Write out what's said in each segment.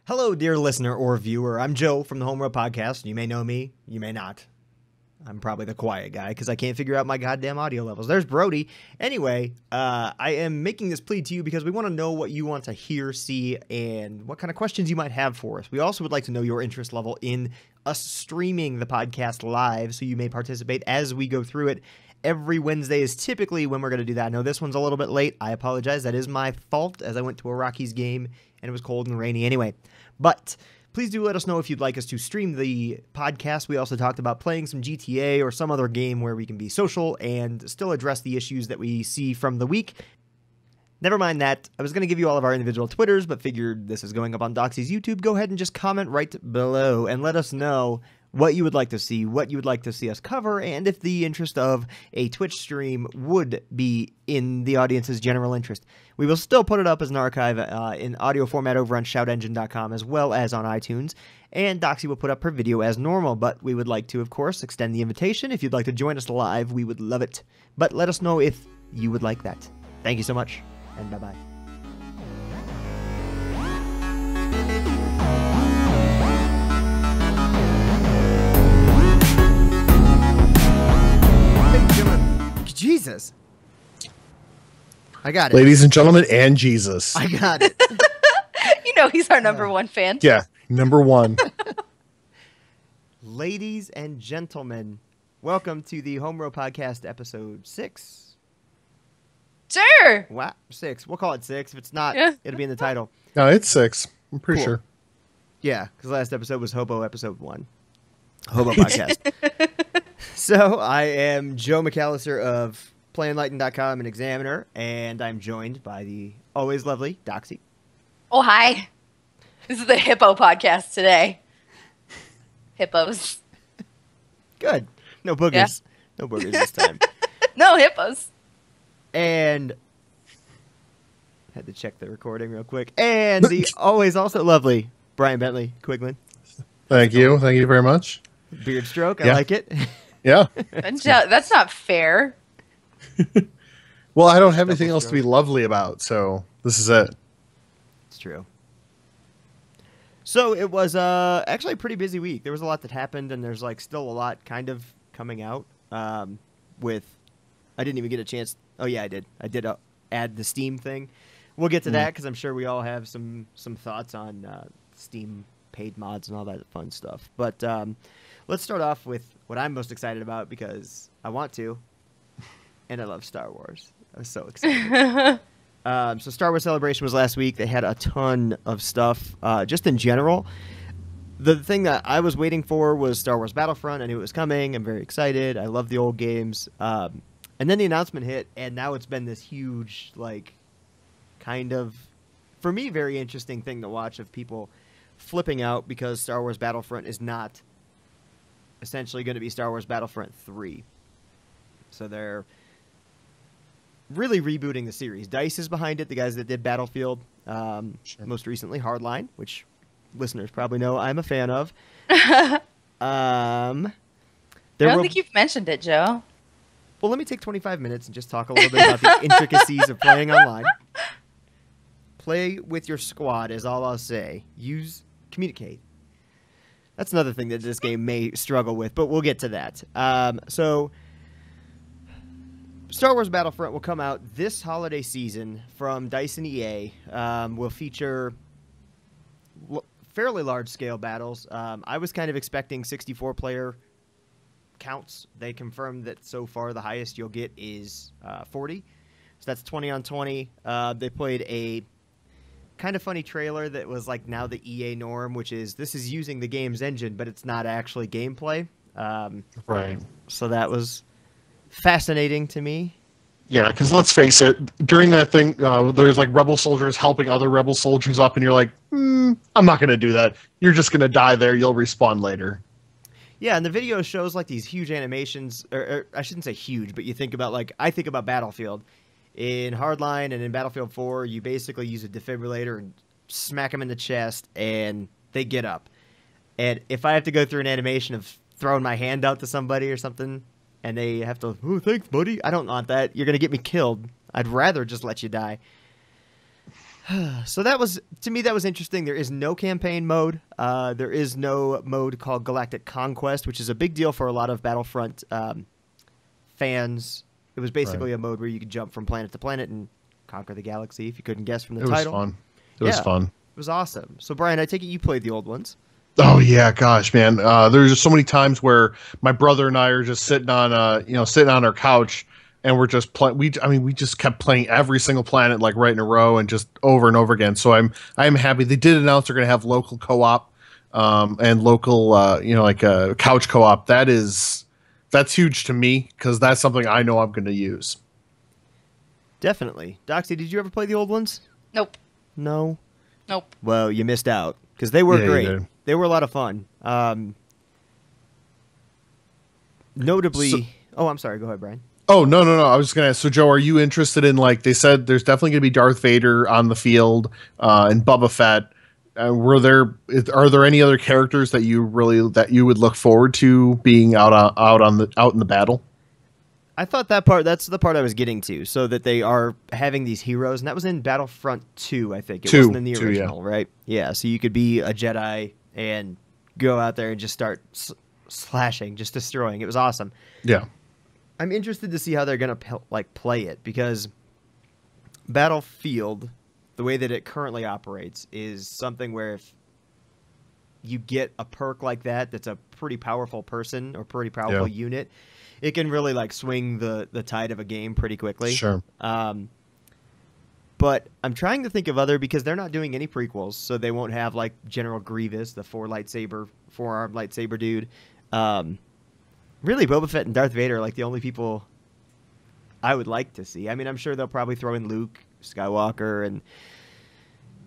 Hello, dear listener or viewer. I'm Joe from the HomeRow Podcast. You may know me, you may not. I'm probably the quiet guy because I can't figure out my goddamn audio levels. There's Brody. Anyway, I am making this plea to you because we want to know what you want to hear, see, and what kind of questions you might have for us. We also would like to know your interest level in us streaming the podcast live so you may participate as we go through it. Every Wednesday is typically when we're going to do that. I know this one's a little bit late. I apologize. That is my fault as I went to a Rockies game and it was cold and rainy anyway. But please do let us know if you'd like us to stream the podcast. We also talked about playing some GTA or some other game where we can be social and still address the issues that we see from the week. Never mind that. I was going to give you all of our individual Twitters, but figured this is going up on Doxy's YouTube. Go ahead and just comment right below and let us know what you would like to see, what you would like to see us cover, and if the interest of a Twitch stream would be in the audience's general interest. We will still put it up as an archive in audio format over on shoutengine.com as well as on iTunes, and Doxy will put up her video as normal, but we would like to, of course, extend the invitation. If you'd like to join us live, we would love it. But let us know if you would like that. Thank you so much, and bye-bye. Jesus. I got it. Ladies and gentlemen, and Jesus. I got it. You know he's our number one fan. Yeah, number one. Ladies and gentlemen, welcome to the HomeRow Podcast episode 6. Sure. Wow, 6. We'll call it 6. If it's not, Yeah. it'll be in the title. No, it's 6. I'm pretty Cool. sure. Yeah, because last episode was Hobo episode 1. Hobo Podcast. So, I am Joe McAllister of PlayEnlightened.com and Examiner, and I'm joined by the always lovely Doxy. Oh, hi. This is the Hippo podcast today. Hippos. Good. No boogers. Yeah. No boogers this time. No, hippos. And had to check the recording real quick. And the always also lovely Brian Bentley Quiglin. Thank you. Thank you very much. Beard stroke. I Yeah. like it. Yeah. That's not fair. Well, I don't have anything Double else to be lovely about, so this is it. It's true. So it was actually a pretty busy week. There was a lot that happened, and there's like still a lot kind of coming out. With I didn't even get a chance. Oh yeah, I did. I did add the Steam thing. We'll get to that because I'm sure we all have some thoughts on Steam paid mods and all that fun stuff. But let's start off with what I'm most excited about because I want to, and I love Star Wars. I was so excited. So Star Wars Celebration was last week. They had a ton of stuff. Just in general, the thing that I was waiting for was Star Wars Battlefront. I knew it was coming. I'm very excited. I love the old games. And then the announcement hit, and now it's been this huge, like, kind of, for me, very interesting thing to watch of people flipping out because Star Wars Battlefront is not essentially going to be Star Wars Battlefront 3. So they're really rebooting the series. DICE is behind it, the guys that did Battlefield, most recently Hardline, which listeners probably know I'm a fan of. I don't think you've mentioned it, Joe. Well, let me take 25 minutes and just talk a little bit about the intricacies of playing online. Play with your squad is all I'll say. Communicate. That's another thing that this game may struggle with, but we'll get to that. So, Star Wars Battlefront will come out this holiday season from DICE and EA. Will feature fairly large-scale battles. I was kind of expecting 64-player counts. They confirmed that so far the highest you'll get is 40. So that's 20 on 20. They played a kind of funny trailer that was like now the EA norm, which is this is using the game's engine, but it's not actually gameplay. Right. So that was fascinating to me. Yeah, because let's face it, during that thing, there's like rebel soldiers helping other rebel soldiers up, and you're like, I'm not going to do that. You're just going to die there. You'll respawn later. Yeah, and the video shows like these huge animations, or I shouldn't say huge, but you think about like, I think about Battlefield. In Hardline and in Battlefield 4, you basically use a defibrillator and smack them in the chest, and they get up. And if I have to go through an animation of throwing my hand out to somebody or something, and they have to, oh, thanks, buddy, I don't want that. You're going to get me killed. I'd rather just let you die. So that was, to me, that was interesting. There is no campaign mode. There is no mode called Galactic Conquest, which is a big deal for a lot of Battlefront fans. It was basically a mode where you could jump from planet to planet and conquer the galaxy, if you couldn't guess from the title. It was fun. It was awesome. So, Brian, I take it you played the old ones. Oh yeah, gosh, man. There's just so many times where my brother and I are just sitting on our couch, and we're just playing. We just kept playing every single planet like right in a row and just over and over again. So I'm happy they did announce they're going to have local co-op, and local couch co-op. That's huge to me because that's something I know I'm going to use. Definitely. Doxy, did you ever play the old ones? Nope. No. Nope. Well, you missed out because they were great. They were a lot of fun. Notably, I'm sorry. Go ahead, Brian. Oh, no. I was just going to ask, so Joe, are you interested in, like, they said there's definitely going to be Darth Vader on the field, and Boba Fett. Are there any other characters that you would look forward to being out in the battle? I thought that's the part I was getting to, so that they are having these heroes, and that was in Battlefront 2, I think. It wasn't in the original, right? Yeah, so you could be a Jedi and go out there and just start slashing, just destroying. It was awesome. Yeah. I'm interested to see how they're going to play it, because Battlefield, the way that it currently operates, is something where if you get a perk like that's a pretty powerful person or pretty powerful unit, it can really like swing the tide of a game pretty quickly. Sure. But I'm trying to think of other, because they're not doing any prequels, so they won't have like General Grievous, the four-arm lightsaber dude. Really, Boba Fett and Darth Vader are like the only people I would like to see. I mean, I'm sure they'll probably throw in Luke Skywalker, and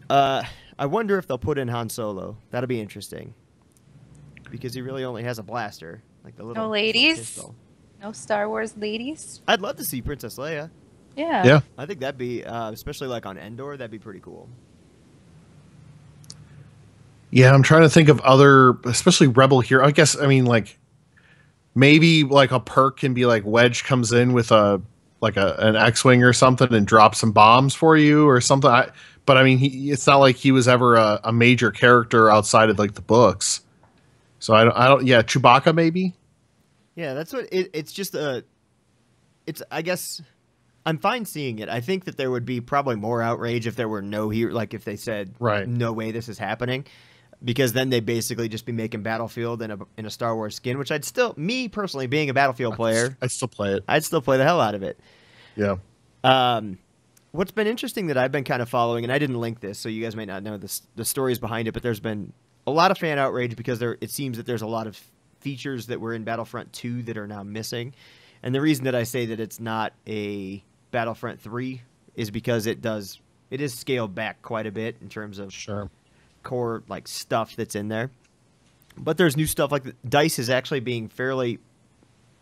I wonder if they'll put in Han Solo. That'll be interesting, because he really only has a blaster, like the little. No ladies. Pistol. No Star Wars ladies. I'd love to see Princess Leia. Yeah. I think that'd be, especially like on Endor, that'd be pretty cool. Yeah, I'm trying to think of other, especially Rebel here. I guess, I mean, like, maybe like a perk can be like Wedge comes in with an X-Wing or something and drops some bombs for you or something. But I mean, it's not like he was ever a major character outside of like the books. So I don't. Yeah, Chewbacca maybe. Yeah, that's what it's just I guess I'm fine seeing it. I think that there would be probably more outrage if there were no hero, like if they said, no way this is happening, because then they'd basically just be making Battlefield in a Star Wars skin, which me personally, being a Battlefield player, I'd still play it. I'd still play the hell out of it. Yeah. What's been interesting that I've been kind of following, and I didn't link this, so you guys may not know the stories behind it, but there's been a lot of fan outrage because it seems that there's a lot of features that were in Battlefront 2 that are now missing. And the reason that I say that it's not a Battlefront 3 is because it is scaled back quite a bit in terms of core like stuff that's in there. But there's new stuff, like DICE is actually being fairly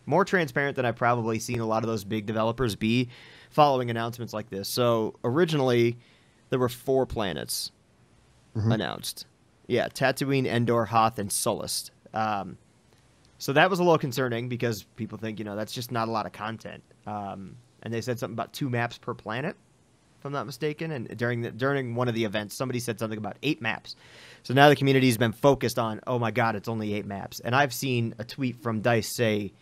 more transparent than I've probably seen a lot of those big developers be following announcements like this. So originally there were 4 planets announced. Yeah, Tatooine, Endor, Hoth, and Sullust. So that was a little concerning because people think, that's just not a lot of content. And they said something about 2 maps per planet, if I'm not mistaken. And during one of the events, somebody said something about 8 maps. So now the community's been focused on, oh my God, it's only 8 maps. And I've seen a tweet from DICE say,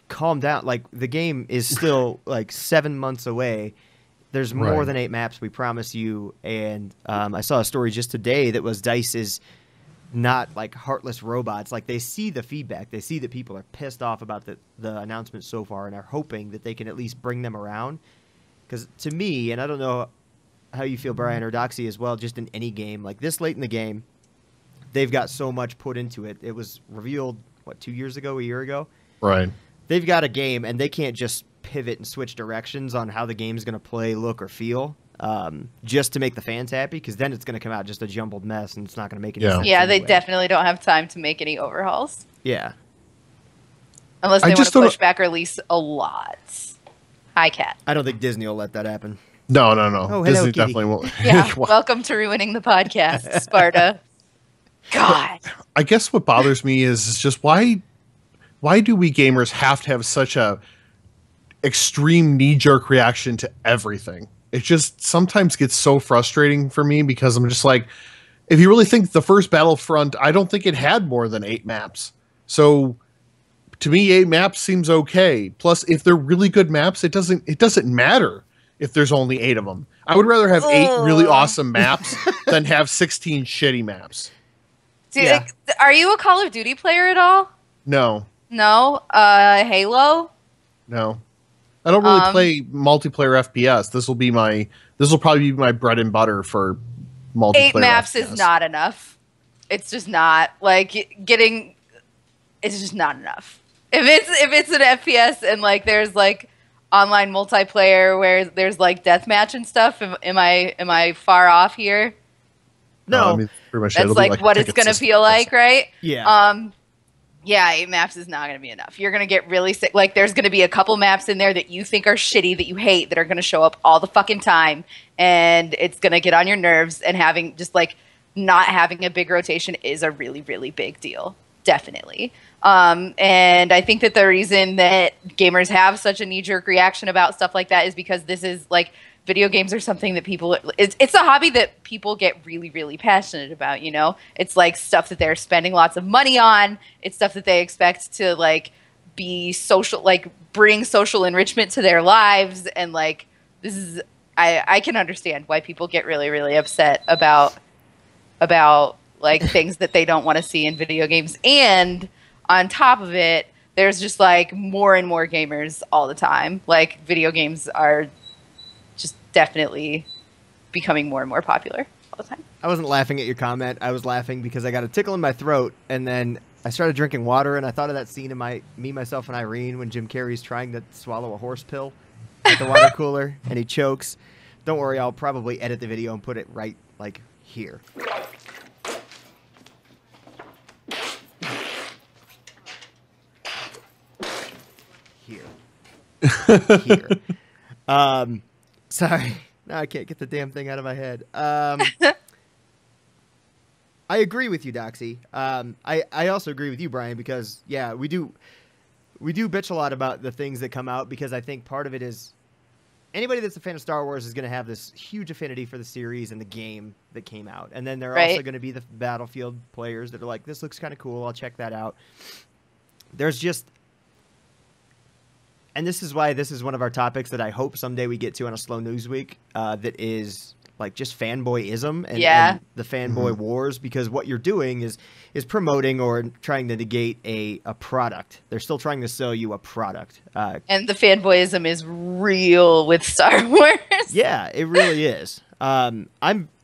calm down. Like, the game is still like 7 months away. There's more than 8 maps, we promise you. And I saw a story just today that was DICE is not like heartless robots. Like, they see the feedback. They see that people are pissed off about the announcements so far and are hoping that they can at least bring them around. Because to me, and I don't know how you feel, Brian or Doxy as well, just in any game, like this late in the game, they've got so much put into it. It was revealed, 2 years ago, a year ago? Right. They've got a game, and they can't just pivot and switch directions on how the game's going to play, look, or feel. Just to make the fans happy, because then it's going to come out just a jumbled mess, and it's not going to make any sense. Yeah, they definitely don't have time to make any overhauls. Yeah. Unless they want to push back release a lot. Hi, Cat. I don't think Disney will let that happen. No. Oh, Disney hello, definitely won't. Yeah, welcome to ruining the podcast, Sparta. God. I guess what bothers me is just why do we gamers have to have such a extreme knee-jerk reaction to everything? it just sometimes gets so frustrating for me because I'm just like, if you really think the first Battlefront, I don't think it had more than 8 maps. So to me, 8 maps seems okay. Plus, if they're really good maps, it doesn't matter if there's only 8 of them. I would rather have 8 really awesome maps than have 16 shitty maps. Dude, like, are you a Call of Duty player at all? No. No? Halo? No. I don't really play multiplayer FPS. This will probably be my bread and butter for multiplayer 8 maps FPS. is not enough. It's just not. Like, it's just not enough. If it's an FPS and, like, there's, like, online multiplayer where there's, like, deathmatch and stuff, am I far off here? No. I mean, pretty much That's like what it's going to feel like, right? Yeah. Yeah, 8 maps is not going to be enough. You're going to get really sick. Like, there's going to be a couple maps in there that you think are shitty, that you hate, that are going to show up all the fucking time. And it's going to get on your nerves. And having just, like, not having a big rotation is a really, really big deal. Definitely. And I think that the reason that gamers have such a knee-jerk reaction about stuff like that is because this is, like, video games are something that it's a hobby that people get really, really passionate about, you know? It's like stuff that they're spending lots of money on. It's stuff that they expect to, like, be social, like, bring social enrichment to their lives. And, like, this is, I can understand why people get really, really upset about like, things that they don't want to see in video games. And on top of it, there's just, like, more and more gamers all the time. Like, video games are just definitely becoming more and more popular all the time. I wasn't laughing at your comment. I was laughing because I got a tickle in my throat, and then I started drinking water, and I thought of that scene in Me, Myself, and Irene when Jim Carrey's trying to swallow a horse pill at the water cooler, and he chokes. Don't worry, I'll probably edit the video and put it right, like, here. Here. Sorry. No, I can't get the damn thing out of my head. I agree with you, Doxy. I also agree with you, Brian, because, yeah, we do bitch a lot about the things that come out because I think part of it is anybody that's a fan of Star Wars is going to have this huge affinity for the series and the game that came out. And then there are also going to be the Battlefield players that are like, this looks kind of cool. I'll check that out. There's just... And this is why this is one of our topics that I hope someday we get to on a slow news week that is like just fanboyism and the fanboy wars, because what you're doing is promoting or trying to negate a product. They're still trying to sell you a product. And the fanboyism is real with Star Wars. Yeah, it really is. I'm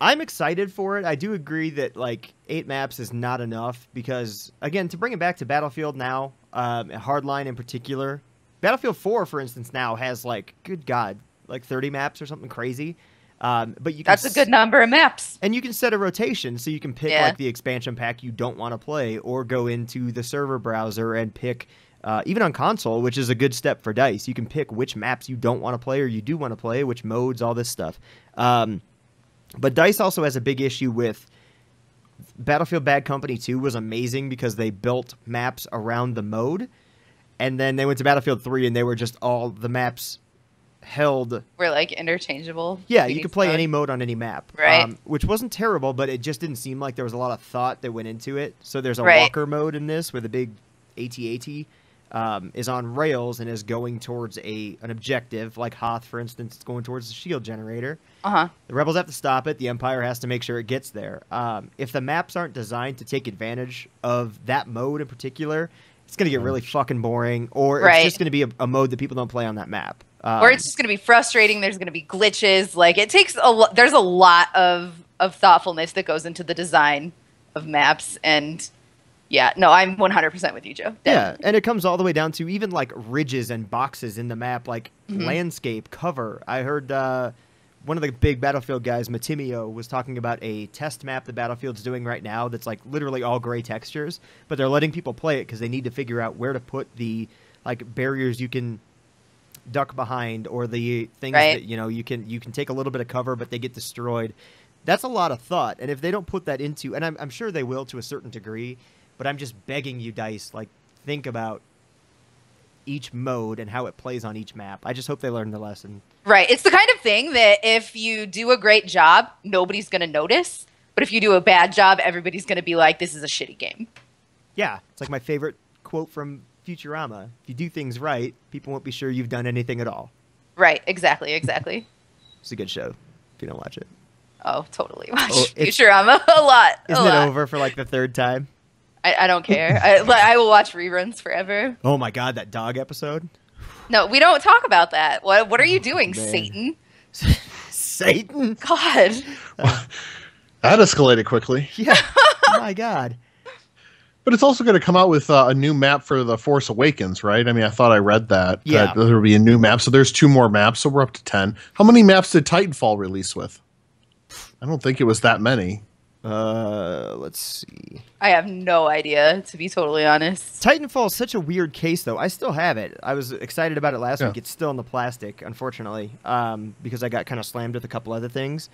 excited for it. I do agree that like 8 maps is not enough because, again, to bring it back to Battlefield now, Hardline in particular, Battlefield 4, for instance, now has, like, good God, like 30 maps or something crazy. But you can That's a good number of maps. And you can set a rotation, so you can pick, like, the expansion pack you don't want to play, or go into the server browser and pick, even on console, which is a good step for DICE, you can pick which maps you don't want to play or you do want to play, which modes, all this stuff. But DICE also has a big issue with Battlefield Bad Company 2 was amazing because they built maps around the mode. And then they went to Battlefield 3, and they were just all the maps held. Were, like, interchangeable. Yeah, you could play any mode on any map. Right. Which wasn't terrible, but it just didn't seem like there was a lot of thought that went into it. So there's a walker mode in this where the big AT-AT is on rails and is going towards an objective. Like Hoth, for instance, it's going towards the shield generator. The Rebels have to stop it. The Empire has to make sure it gets there. If the maps aren't designed to take advantage of that mode in particular, it's going to get really fucking boring, or it's just going to be a mode that people don't play on that map. Or it's just going to be frustrating. There's going to be glitches. Like, it takes there's a lot of thoughtfulness that goes into the design of maps. And, yeah, no, I'm 100% with you, Joe. Definitely. Yeah, and it comes all the way down to even, like, ridges and boxes in the map, like landscape, cover. I heard one of the big Battlefield guys, Matimio, was talking about a test map the Battlefield's doing right now that's like literally all gray textures, but they're letting people play it because they need to figure out where to put the like barriers you can duck behind, or the things that you can take a little bit of cover but they get destroyed. That's a lot of thought, and if they don't put that into, and I'm sure they will to a certain degree, but I'm just begging you, DICE, like, think about each mode and how it plays on each map. I just hope they learn the lesson. Right. It's the kind of thing that if you do a great job, nobody's going to notice. But if you do a bad job, everybody's going to be like, this is a shitty game. Yeah. It's like my favorite quote from Futurama. If you do things right, people won't be sure you've done anything at all. Right. Exactly. Exactly. It's a good show if you don't watch it. Oh, totally. Watch Futurama a lot. Isn't it over for like the third time? I don't care. I will watch reruns forever. Oh my God, that dog episode. No, we don't talk about that. What are you doing, man. Satan? Satan? God. That escalated quickly. Yeah. Oh my God. But it's also going to come out with a new map for The Force Awakens, right? I mean, I thought I read that. Yeah. That there will be a new map. So there's 2 more maps. So we're up to 10. How many maps did Titanfall release with? I don't think it was that many. Let's see. I have no idea, to be totally honest. Titanfall is such a weird case, though. I still have it. I was excited about it last week. It's still in the plastic, unfortunately, because I got kind of slammed with a couple other things.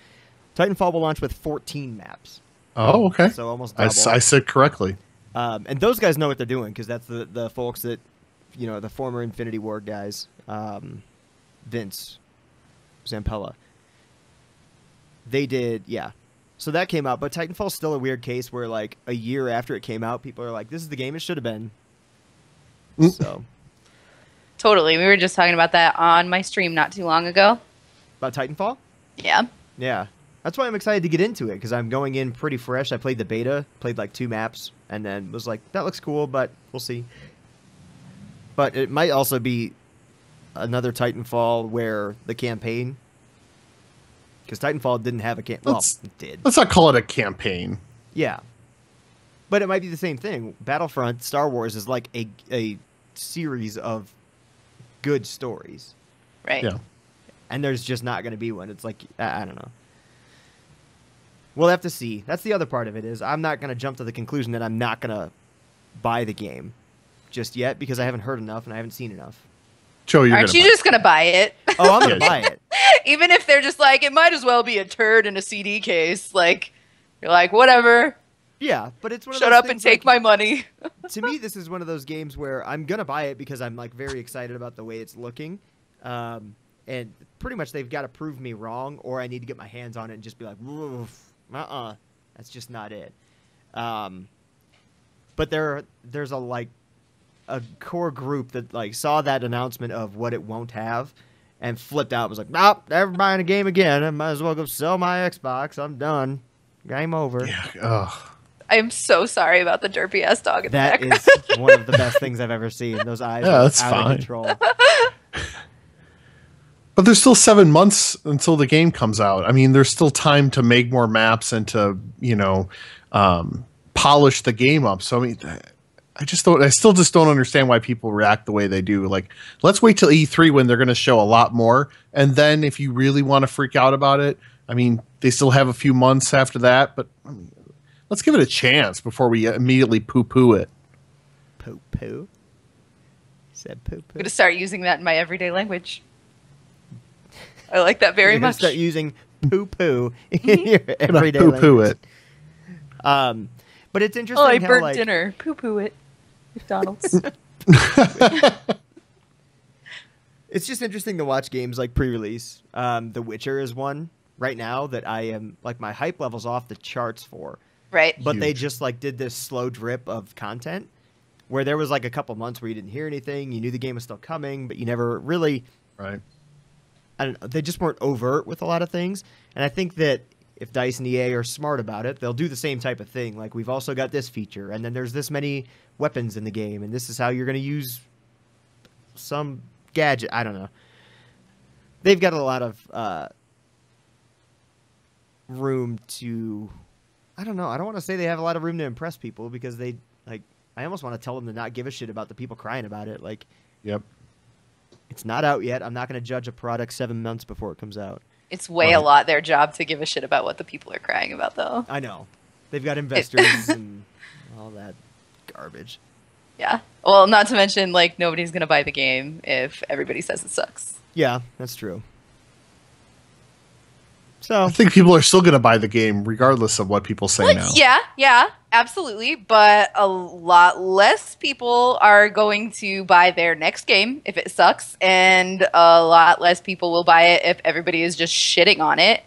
Titanfall will launch with 14 maps. Oh, okay. So almost double. I said correctly. And those guys know what they're doing, because that's the folks that, the former Infinity Ward guys, Vince Zampella. They did, yeah. So that came out, but Titanfall's still a weird case where, like, a year after it came out, people are like, this is the game it should have been. So. Totally. We were just talking about that on my stream not too long ago. About Titanfall? Yeah. Yeah. That's why I'm excited to get into it, because I'm going in pretty fresh. I played the beta, played like 2 maps, and then was like, that looks cool, but we'll see. But it might also be another Titanfall where the campaign... Because Titanfall didn't have a campaign. Well, it did. Let's not call it a campaign. Yeah. But it might be the same thing. Battlefront, Star Wars is like a series of good stories. Right. Yeah. And there's just not going to be one. It's like, I don't know. We'll have to see. That's the other part of it is I'm not going to jump to the conclusion that I'm not going to buy the game just yet because I haven't heard enough and I haven't seen enough. Joe, Aren't you just going to buy it? Oh, I'm going to buy it. Even if they're just like, it might as well be a turd in a CD case. Like, you're like, whatever. Yeah, but it's one of Shut those up and things, take my money. To me, this is one of those games where I'm going to buy it because I'm like very excited about the way it's looking. And pretty much they've got to prove me wrong or I need to get my hands on it and just be like, that's just not it. But there's a core group that like saw that announcement of what it won't have and flipped out and was like, nope, never buying a game again. I might as well go sell my Xbox. I'm done. Game over. Yeah. I am so sorry about the derpy ass dog in the background. That is one of the best things I've ever seen. Those eyes are that's out fine. of control. But there's still 7 months until the game comes out. I mean, there's still time to make more maps and to, polish the game up. So, I mean, I still just don't understand why people react the way they do. Like, let's wait till E3 when they're going to show a lot more. And then if you really want to freak out about it, I mean, they still have a few months after that. But I mean, let's give it a chance before we immediately poo-poo it. Poo-poo? Said poo-poo. I'm going to start using that in my everyday language. I like that very much. Start using poo-poo in your everyday poo-poo language. it. But it's interesting I how, burnt like, dinner. Poo-poo it. McDonald's. It's just interesting to watch games like pre-release. The Witcher is one right now that I am, like, my hype level's off the charts for. Right. But they just, like, did this slow drip of content where there was, like, a couple months where you didn't hear anything. You knew the game was still coming, but you never really... Right. I don't know. They just weren't overt with a lot of things. And I think that if DICE and EA are smart about it, they'll do the same type of thing. Like, we've also got this feature, and then there's this many weapons in the game, and this is how you're going to use some gadget. I don't know. They've got a lot of room to... I don't know. I don't want to say they have a lot of room to impress people because they, like, I almost want to tell them to not give a shit about the people crying about it. Like, Yep. It's not out yet. I'm not going to judge a product 7 months before it comes out. It's way a lot their job to give a shit about what the people are crying about, though. I know. They've got investors and all that garbage. Yeah. Well, not to mention, like, nobody's going to buy the game if everybody says it sucks. Yeah, that's true. So I think people are still going to buy the game regardless of what people say now. Yeah. Absolutely, but a lot less people are going to buy their next game if it sucks, and a lot less people will buy it if everybody is just shitting on it.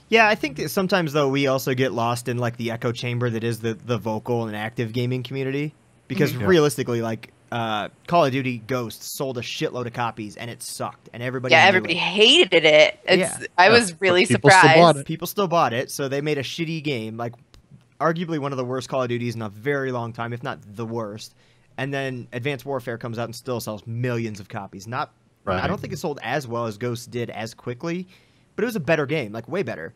Yeah, I think that sometimes, though, we also get lost in, like, the echo chamber that is the vocal and active gaming community. Because realistically, like, Call of Duty Ghosts sold a shitload of copies, and it sucked, and everybody hated it. I was really surprised. People still bought it, so they made a shitty game, like, arguably one of the worst Call of Duties in a very long time, if not the worst. And then Advanced Warfare comes out and still sells millions of copies. I don't think it sold as well as Ghosts did as quickly, but it was a better game, like way better.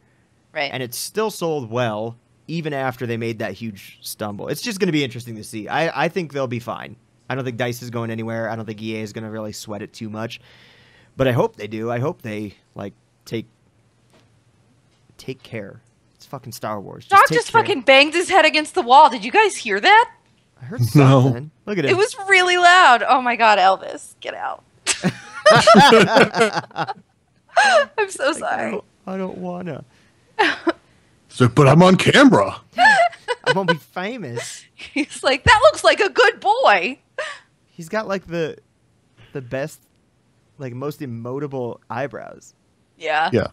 Right. And it still sold well, even after they made that huge stumble. It's just going to be interesting to see. I think they'll be fine. I don't think DICE is going anywhere. I don't think EA is going to really sweat it too much. But I hope they do. I hope they, like, take care. It's fucking Star Wars. Doc just fucking banged his head against the wall. Did you guys hear that? I heard something. No. Look at him. It was really loud. Oh my god, Elvis, get out. I'm so sorry. I don't wanna. So, but I'm on camera. I'm gonna be famous. He's like, that looks like a good boy. He's got like the best, like most emotable eyebrows. Yeah. Yeah.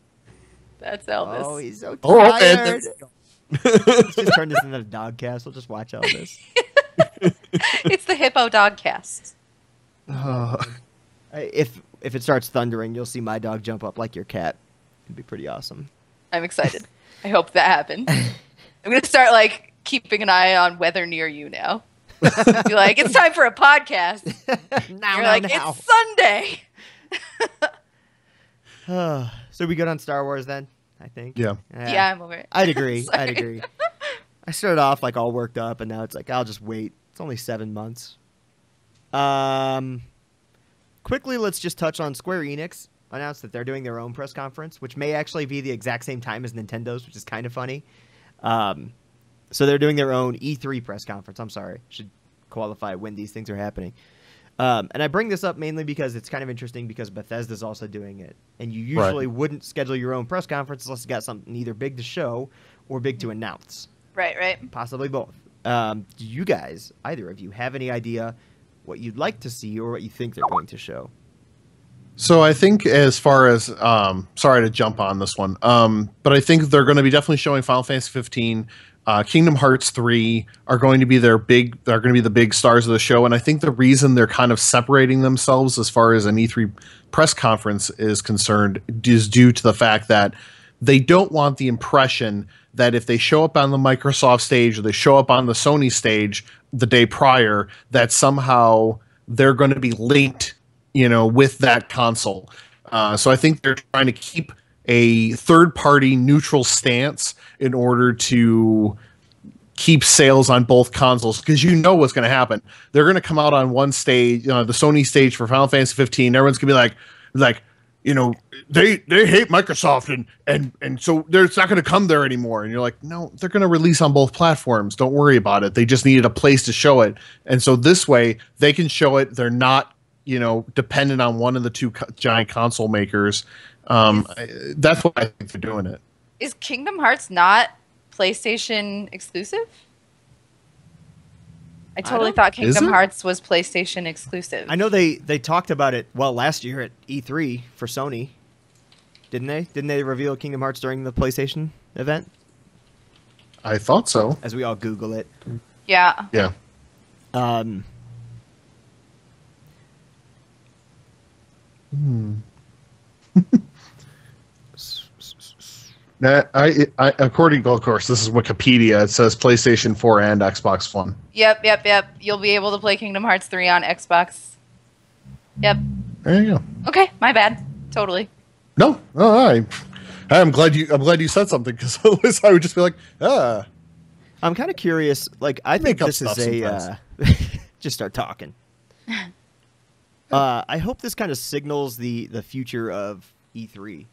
That's Elvis. Oh, he's so tired. Let's just turn this into a dogcast. We'll just watch Elvis. It's the Hippo Dogcast. If it starts thundering, you'll see my dog jump up like your cat. It'd be pretty awesome. I'm excited. I hope that happens. I'm gonna start like keeping an eye on weather near you now. Be like, it's time for a podcast. It's Sunday. So we good on Star Wars then? I think. Yeah. Yeah, I'm over it. I'd agree. I started off like all worked up, and now it's like I'll just wait. It's only 7 months. Quickly, let's just touch on Square Enix. Announced that they're doing their own press conference, which may actually be the exact same time as Nintendo's, which is kind of funny. So they're doing their own E3 press conference. I'm sorry. Should qualify when these things are happening. And I bring this up mainly because it's kind of interesting because Bethesda's also doing it. And you usually wouldn't schedule your own press conference unless you got something either big to show or big to announce. Right. Possibly both. Do you guys, either of you, have any idea what you'd like to see or what you think they're going to show? So I think as far as, sorry to jump on this one, but I think they're going to be definitely showing Final Fantasy 15. Kingdom Hearts 3 are going to be they're going to be the big stars of the show. And I think the reason they're kind of separating themselves as far as an E3 press conference is concerned is due to the fact that they don't want the impression that if they show up on the Microsoft stage or they show up on the Sony stage the day prior, that somehow they're going to be linked, with that console. So I think they're trying to keep a third-party neutral stance in order to keep sales on both consoles, because what's going to happen. They're going to come out on one stage, the Sony stage for Final Fantasy 15. Everyone's going to be like, they hate Microsoft and so it's not going to come there anymore. And you're like, no, they're going to release on both platforms. Don't worry about it. They just needed a place to show it. And so this way they can show it. They're not, dependent on one of the two giant console makers. That's why I think they're doing it. Is Kingdom Hearts not PlayStation exclusive? I totally thought Kingdom Hearts was PlayStation exclusive. I know they talked about it, last year at E3 for Sony. Didn't they? Didn't they reveal Kingdom Hearts during the PlayStation event? I thought so. As we all Google it. Yeah. Yeah. According to, of course, this is Wikipedia. It says PlayStation 4 and Xbox One. Yep. You'll be able to play Kingdom Hearts 3 on Xbox. Yep. There you go. Okay, my bad. Totally. No, I'm glad you said something, because otherwise I would just be like, I'm kind of curious. Like, I think this is a just start talking. I hope this kind of signals the future of E3,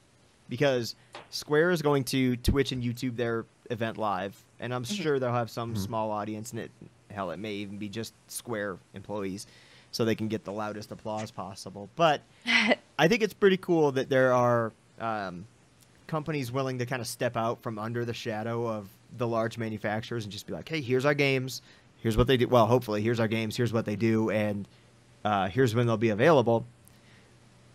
because Square is going to Twitch and YouTube their event live, and I'm sure they'll have some small audience, and it may even be just Square employees, so they can get the loudest applause possible. But I think it's pretty cool that there are companies willing to kind of step out from under the shadow of the large manufacturers and just be like, hey, here's our games, here's what they do. Well, hopefully, here's our games, here's what they do, and here's when they'll be available.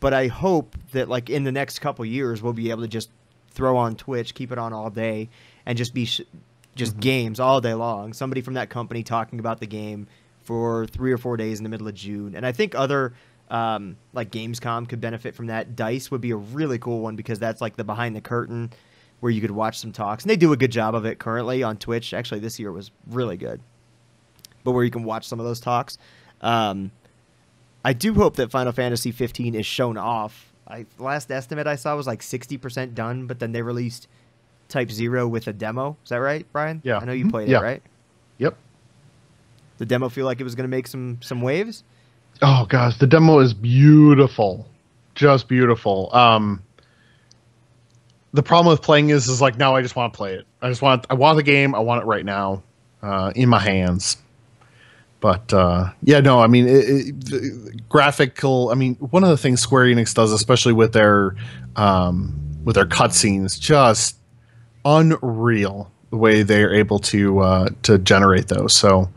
But I hope that like in the next couple years, we'll be able to just throw on Twitch, keep it on all day, and just be just games all day long. Somebody from that company talking about the game for 3 or 4 days in the middle of June. And I think other like Gamescom could benefit from that. DICE would be a really cool one because that's like the behind the curtain where you could watch some talks. And they do a good job of it currently on Twitch. Actually, this year was really good. But where you can watch some of those talks. I do hope that Final Fantasy 15 is shown off. Last estimate I saw was like 60% done, but then they released Type 0 with a demo. Is that right, Brian? Yeah. I know you played it, right? Yep. The demo feel like it was going to make some waves? Oh gosh, the demo is beautiful, just beautiful. The problem with playing is like now I just want to play it. I want the game. I want it right now, in my hands. But yeah, no, I mean, the graphical. I mean, one of the things Square Enix does, especially with their cutscenes, just unreal the way they're able to generate those. So.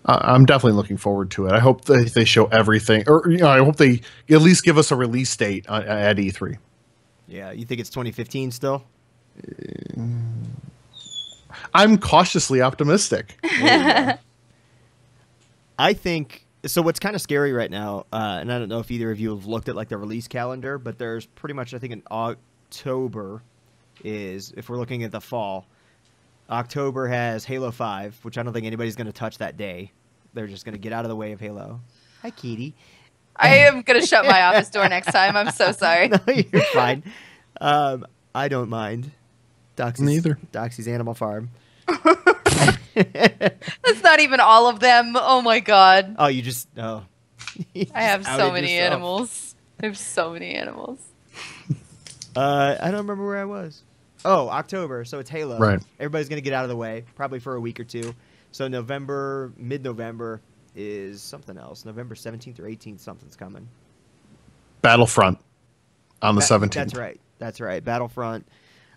I'm definitely looking forward to it. I hope they show everything, or I hope they at least give us a release date at E3. Yeah, you think it's 2015 still? I'm cautiously optimistic. I think so. What's kind of scary right now, and I don't know if either of you have looked at like the release calendar, but there's pretty much I think in October is if we're looking at the fall. October has Halo 5, which I don't think anybody's going to touch that day. They're just going to get out of the way of Halo. Hi, Kitty. I am going to shut my office door next time. I'm so sorry. No, you're fine. I don't mind. Neither. Doxy's Animal Farm. That's not even all of them. Oh, my God. Oh, you just... Oh. I have so many yourself. animals. I have so many animals. I don't remember where I was. Oh, October, so it's Halo. Right. Everybody's going to get out of the way, probably for a week or two. So November, mid-November is something else. November 17th or 18th, something's coming. Battlefront on the 17th. That's right. That's right. Battlefront.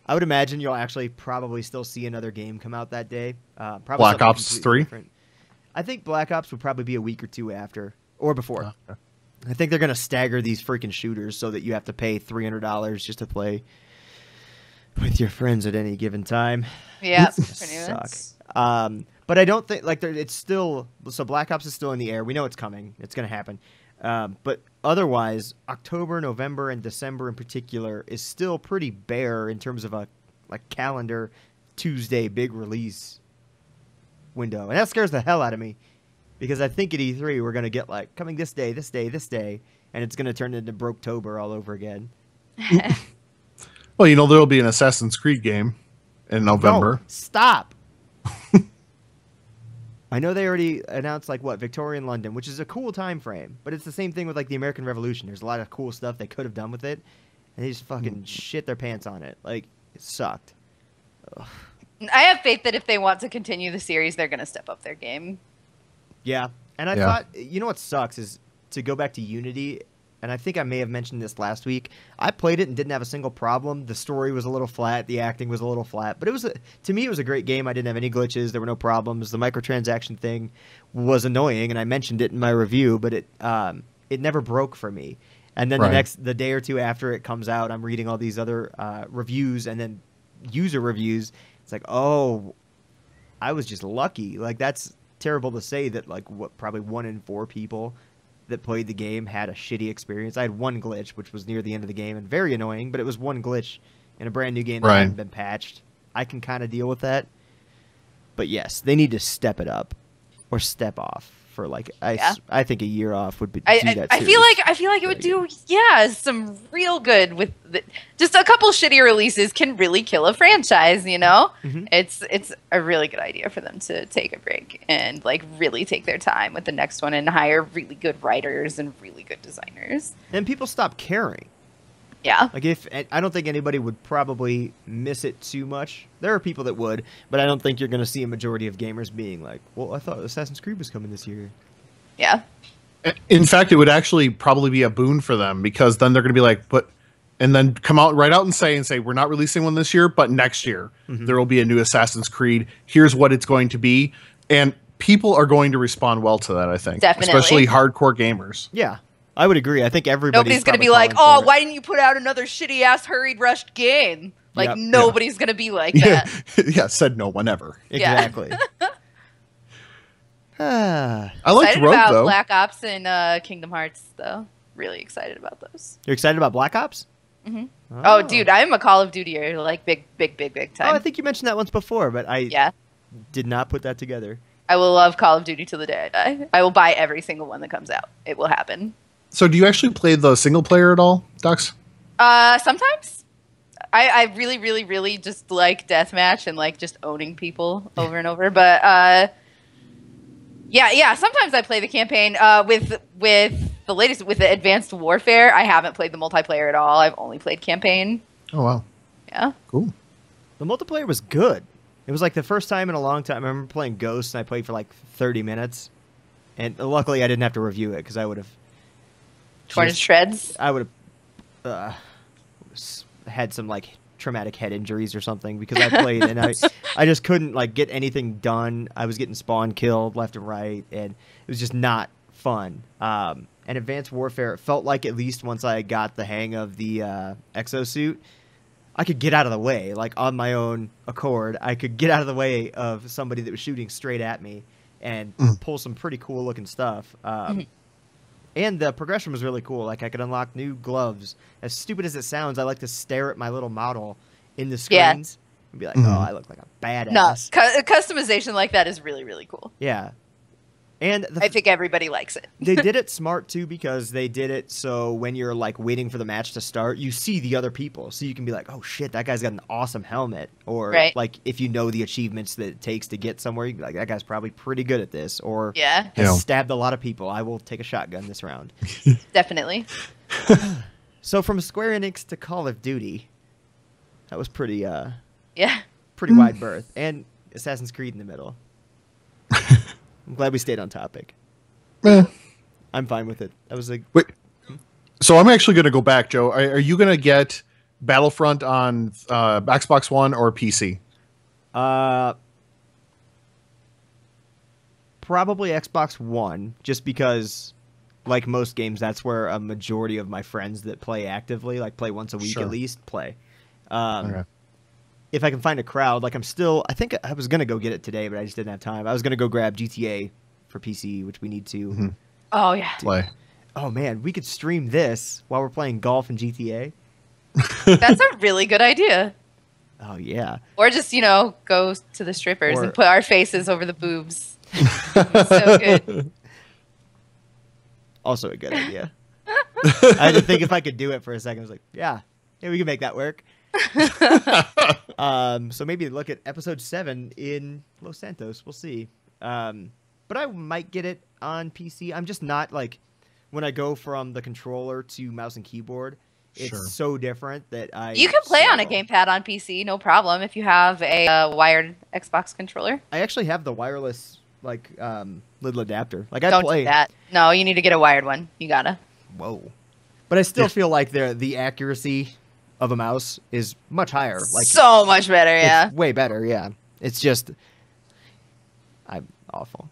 I would imagine you'll actually probably still see another game come out that day. Probably Black Ops 3? Different. I think Black Ops would probably be a week or two after, or before. Okay. I think they're going to stagger these freaking shooters so that you have to pay $300 just to play with your friends at any given time. Yeah, suck. But I don't think like it's still so. Black Ops is still in the air. We know it's coming. It's going to happen. But otherwise, October, November, and December in particular is still pretty bare in terms of a like calendar Tuesday big release window, and that scares the hell out of me because I think at E3 we're going to get like coming this day, and it's going to turn into Broketober all over again. Well, you know, there'll be an Assassin's Creed game in November. No, stop. I know they already announced, like, what, Victorian London, which is a cool time frame. But it's the same thing with, like, the American Revolution. There's a lot of cool stuff they could have done with it. And they just fucking shit their pants on it. Like, it sucked. Ugh. I have faith that if they want to continue the series, they're going to step up their game. Yeah. And I thought, you know what sucks is to go back to Unity, and I think I may have mentioned this last week. I played it and didn't have a single problem. The story was a little flat. The acting was a little flat. But to me, it was a great game. I didn't have any glitches. There were no problems. The microtransaction thing was annoying, and I mentioned it in my review, but it never broke for me. And then the day or two after it comes out, I'm reading all these other reviews and then user reviews. It's like, oh, I was just lucky. Like, that's terrible to say that, like, probably 1 in 4 people that played the game had a shitty experience. I had one glitch, which was near the end of the game, and very annoying, but it was one glitch in a brand new game that hadn't been patched. I can kind of deal with that. But yes, they need to step it up or step off for like I think a year off would be I feel like it would do some real good with just a couple shitty releases can really kill a franchise, you know? Mm-hmm. It's a really good idea for them to take a break and like really take their time with the next one and hire really good writers and really good designers. And people stop caring. Yeah. Like I don't think anybody would probably miss it too much. There are people that would, but I don't think you're going to see a majority of gamers being like, well, I thought Assassin's Creed was coming this year. Yeah. In fact, it would actually probably be a boon for them because then they're going to be like, but and then come out right out and say we're not releasing one this year, but next year there will be a new Assassin's Creed. Here's what it's going to be, and people are going to respond well to that. I think, Definitely. especially hardcore gamers. Yeah, I would agree. I think nobody's going to be like, oh, why didn't you put out another shitty ass hurried rushed game? Like nobody's going to be like that. Yeah, said no one ever. Exactly. I liked Rogue about though. Black Ops and Kingdom Hearts though. Really excited about those. You're excited about Black Ops? Mm-hmm. Oh, dude, I'm a Call of Duty like big time. Oh, I think you mentioned that once before, but I did not put that together. I will love Call of Duty till the day I die. I will buy every single one that comes out. It will happen. So, do you actually play the single player at all, Dox? Sometimes. I really, really, really just like deathmatch and like just owning people over and over. But yeah. Sometimes I play the campaign with the latest with the Advanced Warfare. I haven't played the multiplayer at all. I've only played campaign. Oh wow. Yeah. Cool. The multiplayer was good. It was like the first time in a long time. I remember playing Ghost, and I played for like 30 minutes. And luckily, I didn't have to review it because I would have torn to shreds. I would have had some like traumatic head injuries or something because I played and I just couldn't like get anything done. I was getting spawn killed left and right, and it was just not fun. And Advanced Warfare, it felt like at least once I got the hang of the exosuit, I could get out of the way, like on my own accord. I could get out of the way of somebody that was shooting straight at me and pull some pretty cool looking stuff. And the progression was really cool. Like I could unlock new gloves. As stupid as it sounds, I like to stare at my little model in the screens and be like, "Oh, I look like a badass." No, customization like that is really, really cool. Yeah, and I think everybody likes it. They did it smart too because they did it so when you're like waiting for the match to start, you see the other people, so you can be like, "Oh shit, that guy's got an awesome helmet," or like if you know the achievements that it takes to get somewhere, you can be like, "That guy's probably pretty good at this," or has stabbed a lot of people. I will take a shotgun this round. Definitely. So from Square Enix to Call of Duty, that was pretty pretty wide berth, and Assassin's Creed in the middle. I'm glad we stayed on topic. I'm fine with it. I was like, wait. So I'm actually going to go back, Joe. Are you going to get Battlefront on Xbox One or PC? Probably Xbox One, just because, like most games, that's where a majority of my friends that play actively, like play once a week at least, play. If I can find a crowd, like I think I was going to go get it today, but I just didn't have time. I was going to go grab GTA for PC, which we need to play. Oh, man, we could stream this while we're playing golf in GTA. That's a really good idea. Oh, yeah. Or just, go to the strippers and put our faces over the boobs. So good. Also a good idea. I had to think if I could do it for a second. I was like, yeah, we can make that work. So maybe look at episode 7 in Los Santos. We'll see. But I might get it on PC. I'm just not like when I go from the controller to mouse and keyboard. It's so different that you can play on a gamepad on PC, no problem, if you have a wired Xbox controller. I actually have the wireless little adapter. Like Don't do that. No, you need to get a wired one. You gotta. Whoa. But I still feel like the accuracy of a mouse is much higher. Like so much better, yeah. Way better, yeah. It's just I'm awful.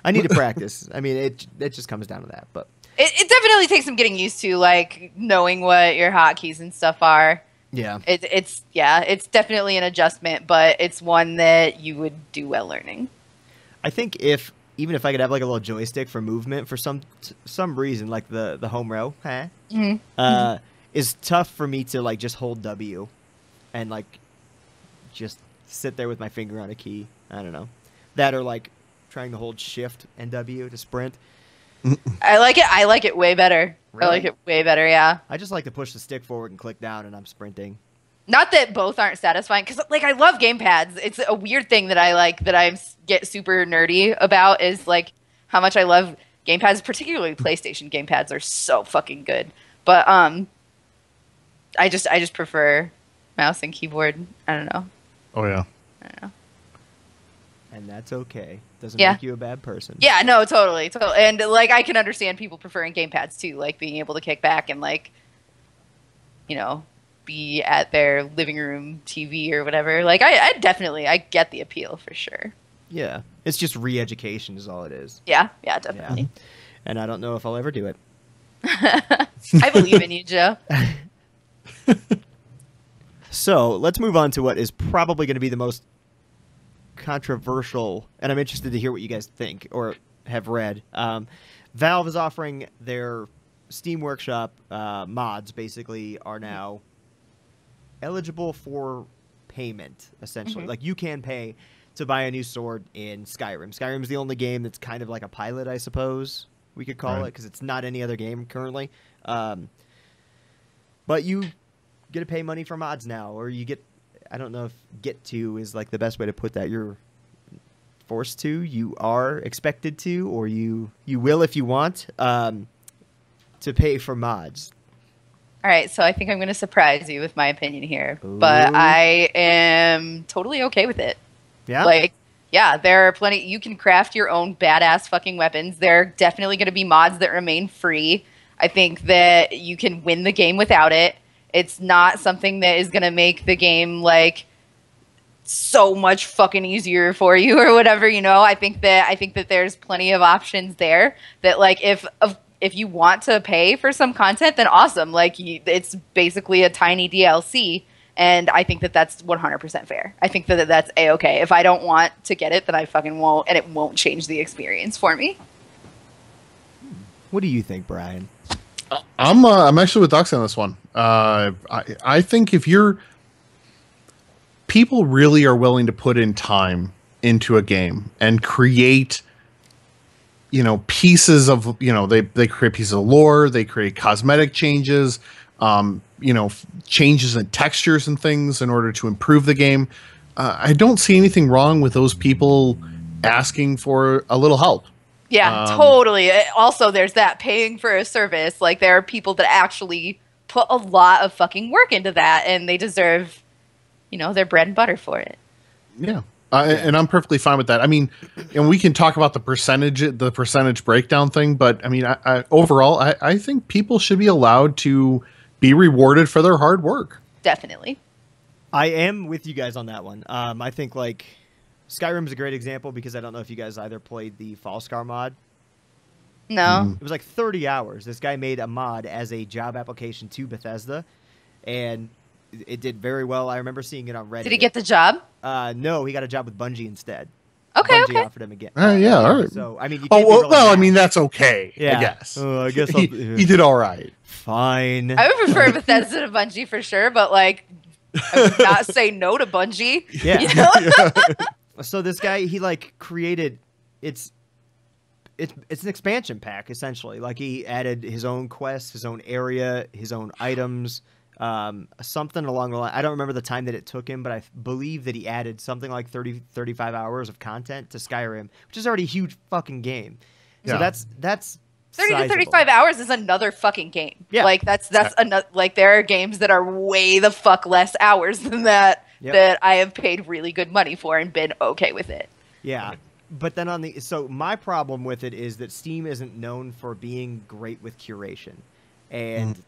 I need to practice. I mean, it just comes down to that, but it definitely takes some getting used to, like knowing what your hotkeys and stuff are. Yeah. It's definitely an adjustment, but it's one that you would do well learning. I think even if I could have like a little joystick for movement for some reason, like the HomeRow, is tough for me to like just hold W and like just sit there with my finger on a key. I don't know. That or like trying to hold Shift and W to sprint. I like it way better. Really? I like it way better, yeah. I just like to push the stick forward and click down and I'm sprinting. Not that both aren't satisfying, because like I love gamepads. It's a weird thing that I get super nerdy about is like how much I love gamepads, particularly PlayStation gamepads are so fucking good. But I just prefer mouse and keyboard. I don't know. Oh yeah. I don't know. And that's okay. Doesn't make you a bad person. Yeah, no, totally. And like I can understand people preferring gamepads too, like being able to kick back and like be at their living room TV or whatever. Like, I definitely, I get the appeal for sure. Yeah. It's just re-education is all it is. Yeah, definitely. Yeah. And I don't know if I'll ever do it. I believe in you, Joe. So let's move on to what is probably going to be the most controversial, and I'm interested to hear what you guys think or have read. Valve is offering their Steam Workshop mods, basically, are now eligible for payment, essentially. Mm-hmm. Like, you can pay to buy a new sword in Skyrim. Skyrim is the only game that's kind of like a pilot, I suppose we could call it, because it's not any other game currently. But you get to pay money for mods now, or you get, I don't know if get to is like the best way to put that. You're forced to, you are expected to, or you will if you want, to pay for mods. All right, so I think I'm going to surprise you with my opinion here, but I am totally okay with it. Yeah? Like, yeah, there are plenty. You can craft your own badass fucking weapons. There are definitely going to be mods that remain free. I think that you can win the game without it. It's not something that is going to make the game, like, so much fucking easier for you or whatever, I think that there's plenty of options there that, like, if you want to pay for some content, then awesome. Like, it's basically a tiny DLC, and I think that that's 100% fair. I think that that's A-okay. If I don't want to get it, then I fucking won't, and it won't change the experience for me. What do you think, Brian? I'm actually with Doxy on this one. I think if people really are willing to put in time into a game and create, pieces of, they create pieces of lore, they create cosmetic changes, changes in textures and things in order to improve the game. I don't see anything wrong with those people asking for a little help. Yeah, totally. Also, there's that paying for a service. Like, there are people that actually put a lot of fucking work into that, and they deserve, their bread and butter for it. Yeah. And I'm perfectly fine with that. I mean, and we can talk about the percentage breakdown thing, but I mean, overall, I think people should be allowed to be rewarded for their hard work. Definitely. I am with you guys on that one. I think, like, Skyrim is a great example because I don't know if you guys either played the Falskarr mod. No. It was like 30 hours. This guy made a mod as a job application to Bethesda, and it did very well. I remember seeing it on Reddit. Did he get the job? No, he got a job with Bungie instead. Okay, Bungie offered him again. Yeah, all right. So, I mean, you oh, can't be really well, I mad. mean, that's okay, Yeah. I guess. I guess he did all right. Fine. I would prefer Bethesda to Bungie for sure, but, like, I would not say no to Bungie. Yeah. So this guy, he, like, created it's an expansion pack, essentially. Like, he added his own quests, his own area, his own items, something along the line. I don't remember the time that it took him, but I believe that he added something like 35 hours of content to Skyrim, which is already a huge fucking game. So Yeah. that's 30 to sizable. 35 hours is another fucking game. Yeah. Like, that's another, like, there are games that are way the fuck less hours than that that I have paid really good money for and been okay with it. Yeah. But then so my problem with it is that Steam isn't known for being great with curation. And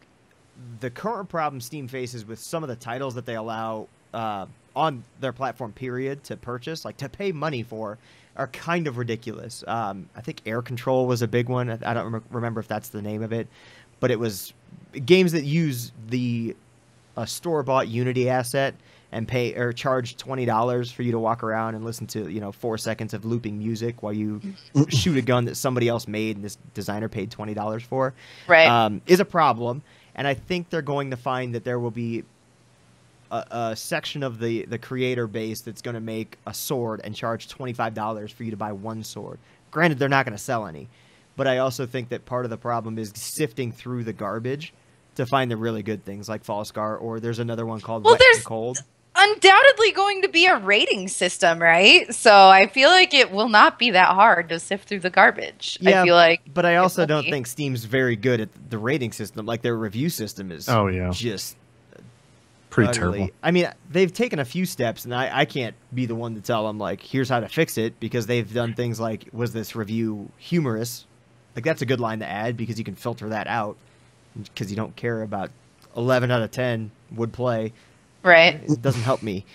the current problem Steam faces with some of the titles that they allow on their platform, period, to purchase, like to pay money for, are kind of ridiculous. I think Air Control was a big one. I don't remember if that's the name of it. But it was games that use the store-bought Unity asset and pay or charge $20 for you to walk around and listen to 4 seconds of looping music while you shoot a gun that somebody else made and this designer paid $20 for. Right. Is a problem. And I think they're going to find that there will be a section of the creator base that's going to make a sword and charge $25 for you to buy one sword. Granted, they're not going to sell any. But I also think that part of the problem is sifting through the garbage to find the really good things like Falskarr, or there's another one called Wet and Cold. Undoubtedly going to be a rating system, right? So I feel like it will not be that hard to sift through the garbage. Yeah, I feel like, but I also don't think Steam's very good at the rating system. Like, their review system is just pretty utterly terrible. I mean, they've taken a few steps, and I can't be the one to tell them, like, here's how to fix it, because they've done things like, was this review humorous? Like, that's a good line to add, because you can filter that out, because you don't care about 11 out of 10 would play. Right. It doesn't help me.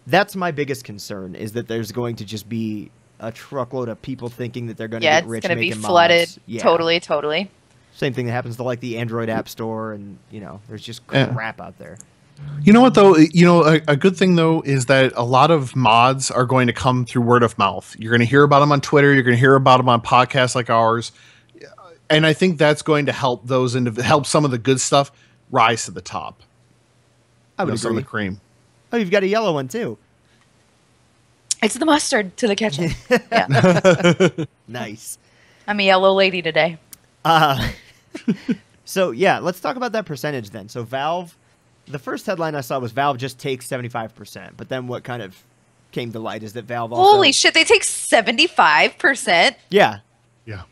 That's my biggest concern, is that there's going to just be a truckload of people thinking that they're going to get rich making mods. Yeah, it's going to be flooded. Yeah. Totally. Same thing that happens to like the Android App Store, and there's just crap out there. You know what though? A good thing though is that a lot of mods are going to come through word of mouth. You're going to hear about them on Twitter. You're going to hear about them on podcasts like ours, and I think that's going to help help some of the good stuff rise to the top. I would agree. Some of the cream. Oh, you've got a yellow one too. It's the mustard to the kitchen. Yeah. Nice. I'm a yellow lady today. So yeah, let's talk about that percentage then. So Valve, the first headline I saw was Valve just takes 75%, but then what kind of came to light is that Valve also... Holy shit, they take 75%? Yeah. Yeah.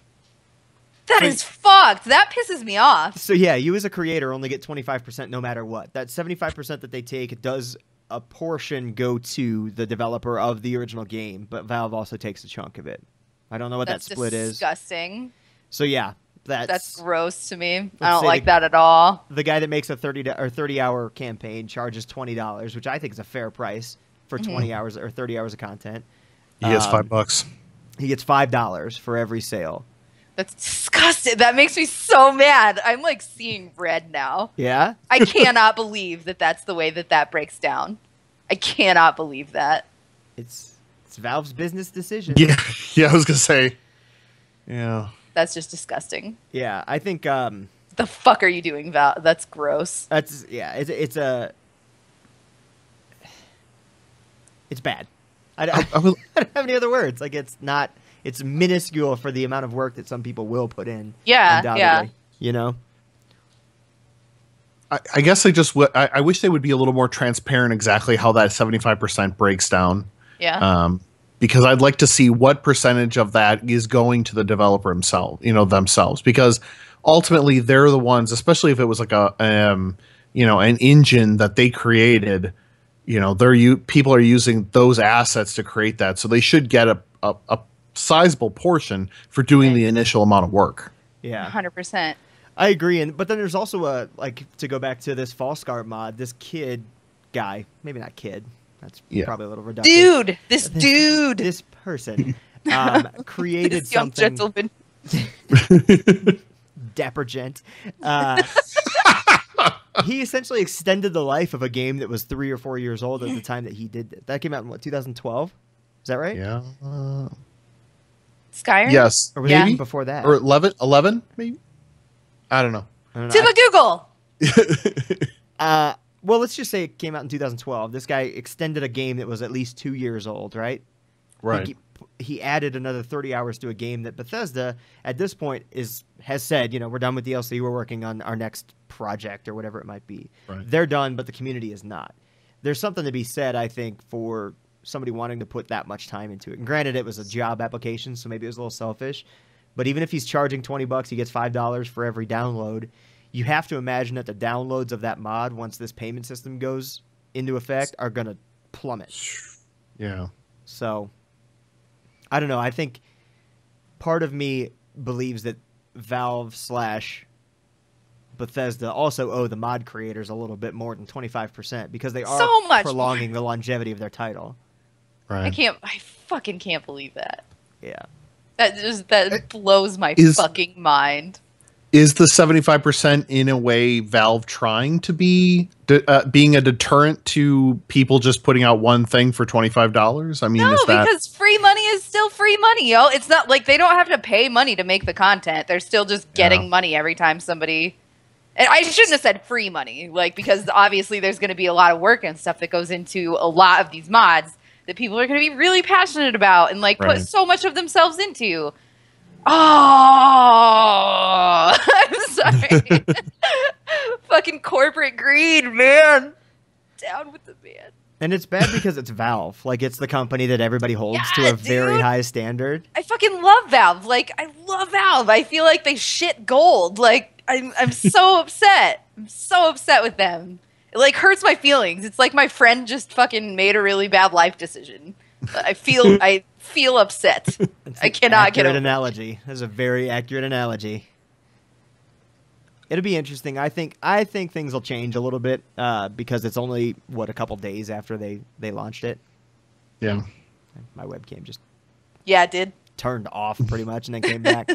That is fucked. That pisses me off. So yeah, you as a creator only get 25% no matter what. That 75% that they take does a portion go to the developer of the original game, but Valve also takes a chunk of it. I don't know what that split is. That's disgusting. So yeah, that's gross to me. I don't like that at all. The guy that makes a 30-hour campaign charges $20, which I think is a fair price for 20 hours or 30 hours of content. He gets $5. He gets $5 for every sale. That's disgusting. That makes me so mad. I'm like seeing red now. Yeah? I cannot believe that that's the way that breaks down. I cannot believe that. It's Valve's business decision. Yeah, I was going to say. Yeah. That's just disgusting. Yeah, I think... the fuck are you doing, Valve? That's gross. It's bad. I don't have any other words. Like, it's minuscule for the amount of work that some people will put in. Yeah. I guess I wish they would be a little more transparent exactly how that 75% breaks down. Yeah. Because I'd like to see what percentage of that is going to the developer themselves, because ultimately they're the ones, especially if it was like an engine that they created, people are using those assets to create that. So they should get a sizable portion for doing the initial amount of work. Yeah. 100%. I agree. But then there's also to go back to this Falskarr mod, this guy, maybe not kid. That's probably a little reductive. This person created this young something. Gentleman. Dapper gent. He essentially extended the life of a game that was 3 or 4 years old at the time that he did it. That came out in 2012? Is that right? Yeah. Skyrim? Yes. Or was it even before that? Or 11 maybe? I don't know. Google. Well, let's just say it came out in 2012. This guy extended a game that was at least 2 years old, right? Right. He added another 30 hours to a game that Bethesda, at this point, has said, we're done with DLC. We're working on our next project or whatever it might be. Right. They're done, but the community is not. There's something to be said, I think, for somebody wanting to put that much time into it. And granted, it was a job application, so maybe it was a little selfish. But even if he's charging $20, he gets $5 for every download. You have to imagine that the downloads of that mod, once this payment system goes into effect, are going to plummet. Yeah. So, I don't know. I think part of me believes that Valve / Bethesda also owe the mod creators a little bit more than 25% because they are prolonging the longevity of their title. Right. I fucking can't believe that. Yeah. That blows my fucking mind. Is the 75% in a way Valve trying to be being a deterrent to people just putting out one thing for $25? I mean, because free money is still free money, yo. It's not like they don't have to pay money to make the content. They're still just getting money every time somebody. And I shouldn't have said free money, because obviously there's going to be a lot of work and stuff that goes into a lot of these mods that people are going to be really passionate about and put so much of themselves into. Oh, I'm sorry. Fucking corporate greed, man. Down with the man. And it's bad because it's Valve. It's the company that everybody holds to a very high standard. I fucking love Valve. I love Valve. I feel like they shit gold. I'm so upset. I'm so upset with them. It hurts my feelings. It's like my friend just fucking made a really bad life decision. I feel upset. I cannot get over analogy. That's a very accurate analogy. It'll be interesting. I think things will change a little bit because it's only a couple days after they launched it. Yeah. My webcam just it did. turned off pretty much and then came back.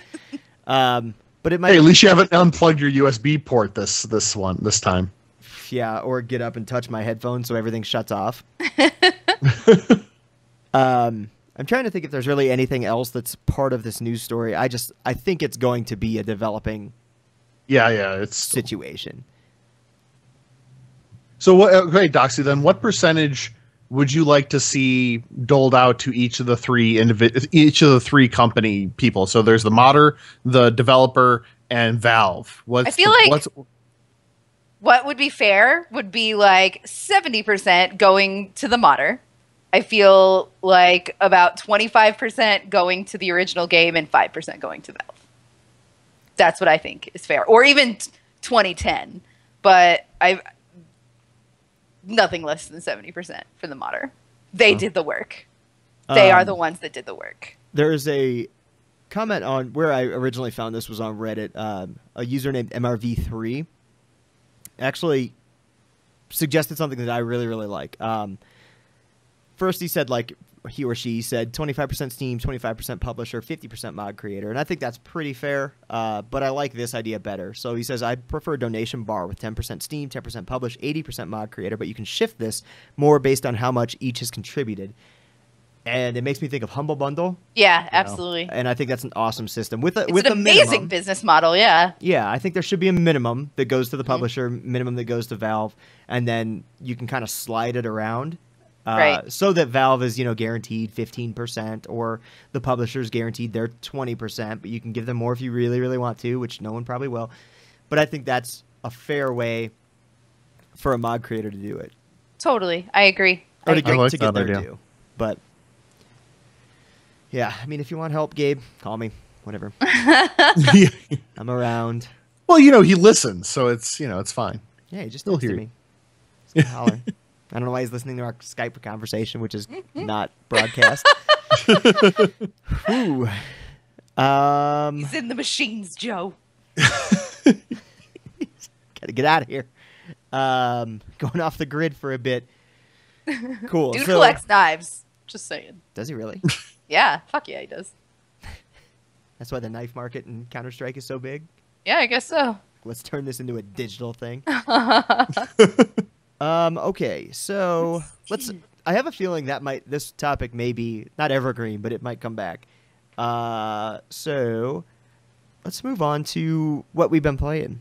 But it might. Hey, at least you haven't unplugged your USB port this time. Yeah, or get up and touch my headphones so everything shuts off. I'm trying to think if there's really anything else that's part of this news story. I think it's going to be a developing it's situation. So what? Okay, Doxy. Then, what percentage would you like to see doled out to each of the three company people? So there's the modder, the developer, and Valve. I feel like what would be fair would be like 70% going to the modder. I feel like about 25% going to the original game and 5% going to Valve. That's what I think is fair. Or even 2010. But nothing less than 70% for the modder. They did the work. They are the ones that did the work. There is a comment on where I originally found this was on Reddit. A user named MRV3 actually suggested something that I really, really like. First, he said, like, he or she said 25% Steam, 25% publisher, 50% mod creator. And I think that's pretty fair, but I like this idea better. So he says, I prefer a donation bar with 10% Steam, 10% publish, 80% mod creator, but you can shift this more based on how much each has contributed. And it makes me think of Humble Bundle. Yeah, absolutely. And I think that's an awesome system. With an amazing minimum, business model, yeah. Yeah, I think there should be a minimum that goes to the publisher, minimum that goes to Valve, and then you can kind of slide it around. Right. So that Valve is, guaranteed 15%, or the publisher's guaranteed their 20%, but you can give them more if you really, really want to, which no one probably will. But I think that's a fair way for a mod creator to do it. Totally. I agree. Or to I like get that their idea. due. But, yeah, I mean, if you want help, Gabe, call me. Whatever. Yeah. I'm around. Well, he listens, so it's it's fine. Yeah, he just He'll texted hear me. Just holler. I don't know why he's listening to our Skype conversation, which is not broadcast. Ooh. He's in the machines, Joe. Gotta get out of here. Going off the grid for a bit. Cool. Dude collects knives. Just saying. Does he really? Yeah. Fuck yeah, he does. That's why the knife market in Counter-Strike is so big? Yeah, I guess so. Let's turn this into a digital thing. Okay, so I have a feeling that this topic may be not evergreen, but it might come back. So let's move on to what we've been playing.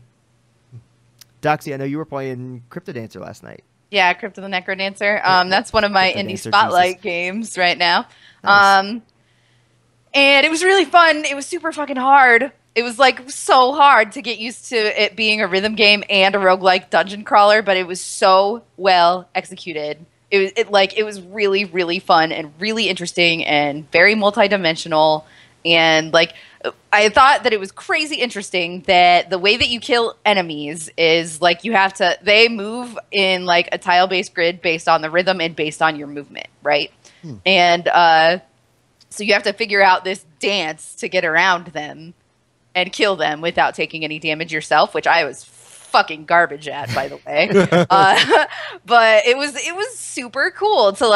Doxy, I know you were playing Cryptodancer last night. Yeah, Crypt of the Necrodancer. That's one of my indie spotlight games right now. Nice. And it was really fun. It was super fucking hard. It was like so hard to get used to it being a rhythm game and a roguelike dungeon crawler, but it was so well executed. It was really, really fun and really interesting and very multidimensional. And I thought that it was crazy interesting that the way that you kill enemies is they move in like a tile-based grid based on the rhythm and based on your movement, right? And so you have to figure out this dance to get around them and kill them without taking any damage yourself, which I was fucking garbage at, by the way. But it was super cool to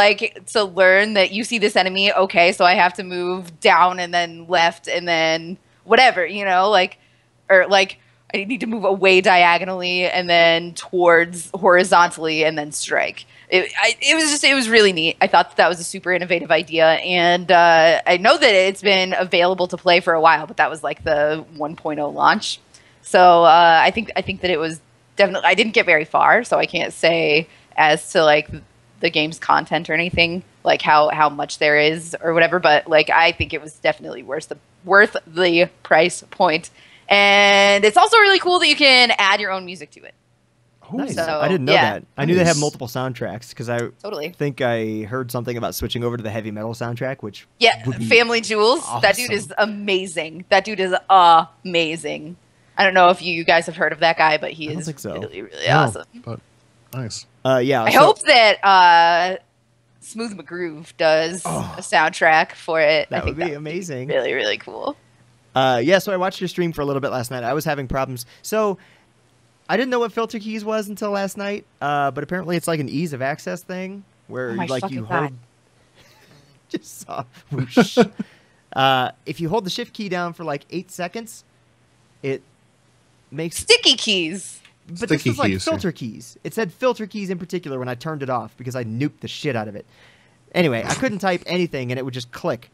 learn that you see this enemy, okay, so I have to move down and then left and then whatever, I need to move away diagonally and then towards horizontally and then strike. It was really neat. I thought that was a super innovative idea, and I know that it's been available to play for a while, but that was like the 1.0 launch. So I think that it was definitely. I didn't get very far, so I can't say as to the game's content or anything, like how much there is or whatever. But I think it was definitely worth the price point, and it's also really cool that you can add your own music to it. Nice. So, I didn't know that. I knew they have multiple soundtracks because I think I heard something about switching over to the heavy metal soundtrack, which Family Jewels. Awesome. That dude is amazing. I don't know if you guys have heard of that guy, but he is really, really awesome. But nice. Yeah. I hope that Smooth McGroove does a soundtrack for it. That I think would be amazing. Really, really cool. So I watched your stream for a little bit last night. I was having problems. So I didn't know what filter keys was until last night, but apparently it's like an ease of access thing where like you hold. Just saw. Whoosh. If you hold the shift key down for like 8 seconds, it makes sticky keys. But this was like filter keys. It said filter keys in particular when I turned it off because I nuked the shit out of it. Anyway, I couldn't type anything and it would just click.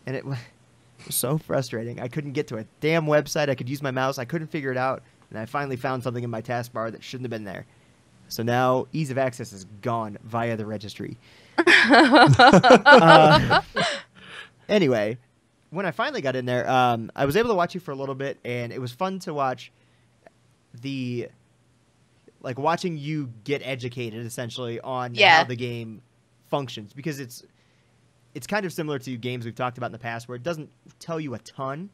And it was so frustrating. I couldn't get to a damn website. I could use my mouse. I couldn't figure it out. And I finally found something in my taskbar that shouldn't have been there. So now ease of access is gone via the registry. Anyway, when I finally got in there, I was able to watch you for a little bit, and it was fun to watch watching you get educated essentially on how the game functions, because it's kind of similar to games we've talked about in the past where it doesn't tell you a ton.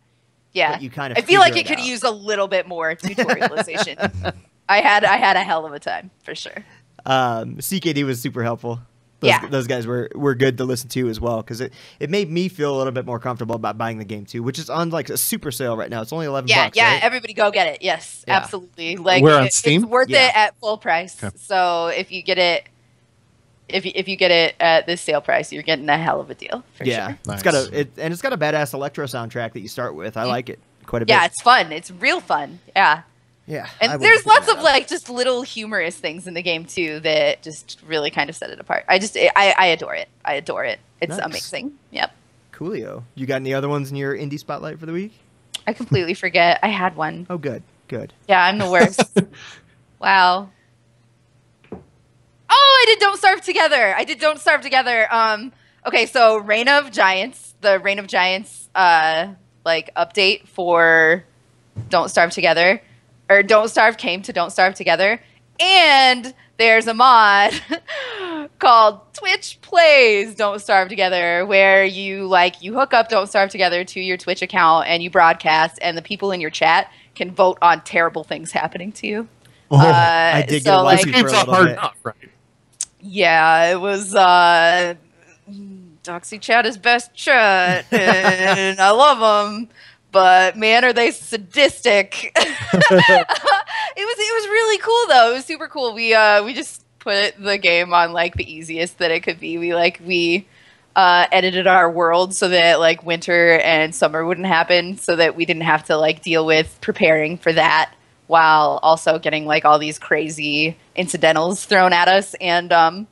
Yeah, but you kind of I feel like it could use a little bit more tutorialization. I had a hell of a time for sure. CKD was super helpful. Those guys were good to listen to as well, because it made me feel a little bit more comfortable about buying the game too, which is on like a super sale right now. It's only $11. Yeah, right? everybody go get it. Yes, absolutely. Like we're on Steam. It's worth it at full price. Okay. So if you get it, if you get it at this sale price, you're getting a hell of a deal. For sure. Nice. It's got a badass electro soundtrack that you start with. I like it quite a bit. Yeah, it's fun. It's real fun. Yeah. Yeah, and there's lots of like just little humorous things in the game too that just really kind of set it apart. I adore it. I adore it. It's amazing. Yep. Coolio. You got any other ones in your indie spotlight for the week? I completely forget. I had one. Oh, good. Yeah, I'm the worst. Wow. Oh, I did Don't Starve Together. Okay, so the Reign of Giants, like update for Don't Starve Together. Or Don't Starve came to Don't Starve Together. And there's a mod called Twitch Plays Don't Starve Together, where you hook up Don't Starve Together to your Twitch account and you broadcast, and the people in your chat can vote on terrible things happening to you. I did get a for a little bit. Right? Yeah, it was Doxy chat is best chat, and I love them. But man, are they sadistic! It was really cool though. It was super cool. We just put the game on like the easiest that it could be. We edited our world so that like winter and summer wouldn't happen, so that we didn't have to like deal with preparing for that while also getting like all these crazy incidentals thrown at us. And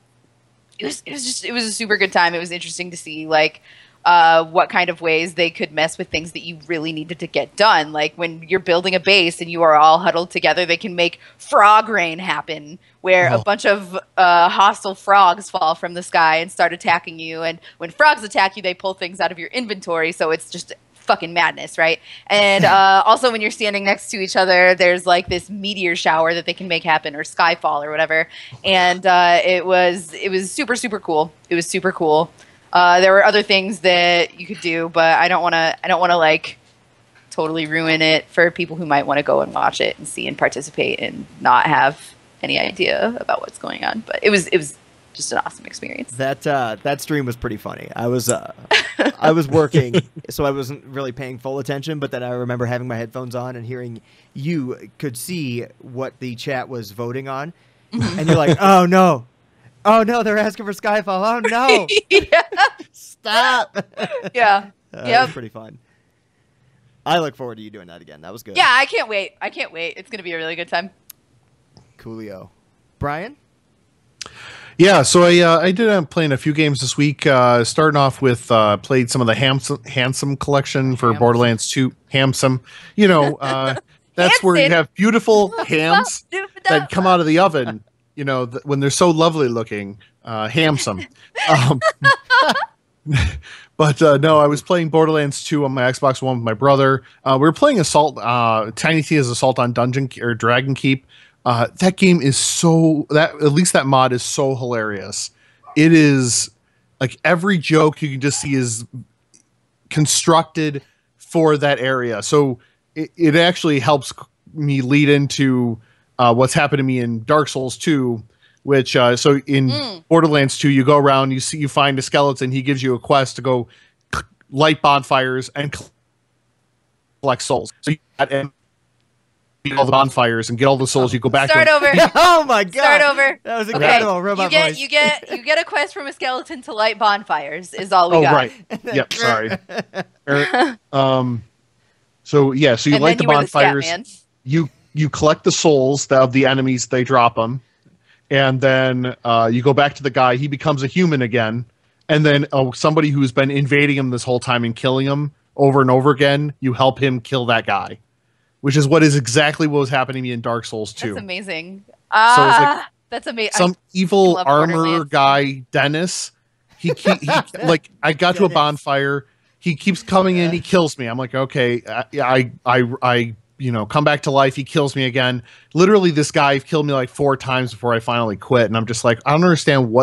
it was a super good time. It was interesting to see like what kind of ways they could mess with things that you really needed to get done. Like when you're building a base and you are all huddled together, they can make frog rain happen, where a bunch of hostile frogs fall from the sky and start attacking you. And when frogs attack you, they pull things out of your inventory. So it's just fucking madness, right? And also when you're standing next to each other, there's like this meteor shower that they can make happen, or Skyfall or whatever. And it was super, super cool. It was super cool. There were other things that you could do, but I don't want to like totally ruin it for people who might want to go and watch it and see and participate and not have any idea about what's going on. But it was just an awesome experience. That stream was pretty funny. I was working, so I wasn't really paying full attention, but then I remember having my headphones on and hearing you could see what the chat was voting on, and you're like, oh no, they're asking for Skyfall. Oh no, yeah. Stop. Yeah, It was pretty fun. I look forward to you doing that again. That was good. Yeah, I can't wait. It's gonna be a really good time. Coolio. Brian? Yeah, so I did end up playing a few games this week. Starting off with played some of the Handsome collection for Borderlands 2. Handsome, that's where you have beautiful hams that come out of the oven. When they're so lovely looking, handsome. But no, I was playing Borderlands 2 on my Xbox One with my brother. We were playing Assault, Tiny Tina's Assault on Dragon Keep. That game is at least that mod is so hilarious. It is like every joke you can just see is constructed for that area. So it actually helps me lead into what's happened to me in Dark Souls 2, which so in Borderlands 2, you go around, you find a skeleton, he gives you a quest to go light bonfires and collect souls. So you all the bonfires and get all the souls. You go back Start to over. Oh my god! Start over. That was incredible. Okay. Robot voice. You get a quest from a skeleton to light bonfires. Is all we Oh got. right. Yep. Sorry. So yeah. So you And light then the you were the scat bonfires. man. You collect the souls of the enemies. They drop them, and then you go back to the guy. He becomes a human again, and then somebody who's been invading him this whole time and killing him over and over again. You help him kill that guy, which is exactly what was happening to me in Dark Souls 2. That's amazing. So it's like That's amazing. some evil love armor Borderlands. guy, Dennis. He like I got to a Dennis. bonfire. He keeps coming in. He kills me. I'm like, okay, I come back to life. He kills me again. Literally, this guy killed me like 4 times before I finally quit. And I'm just like, I don't understand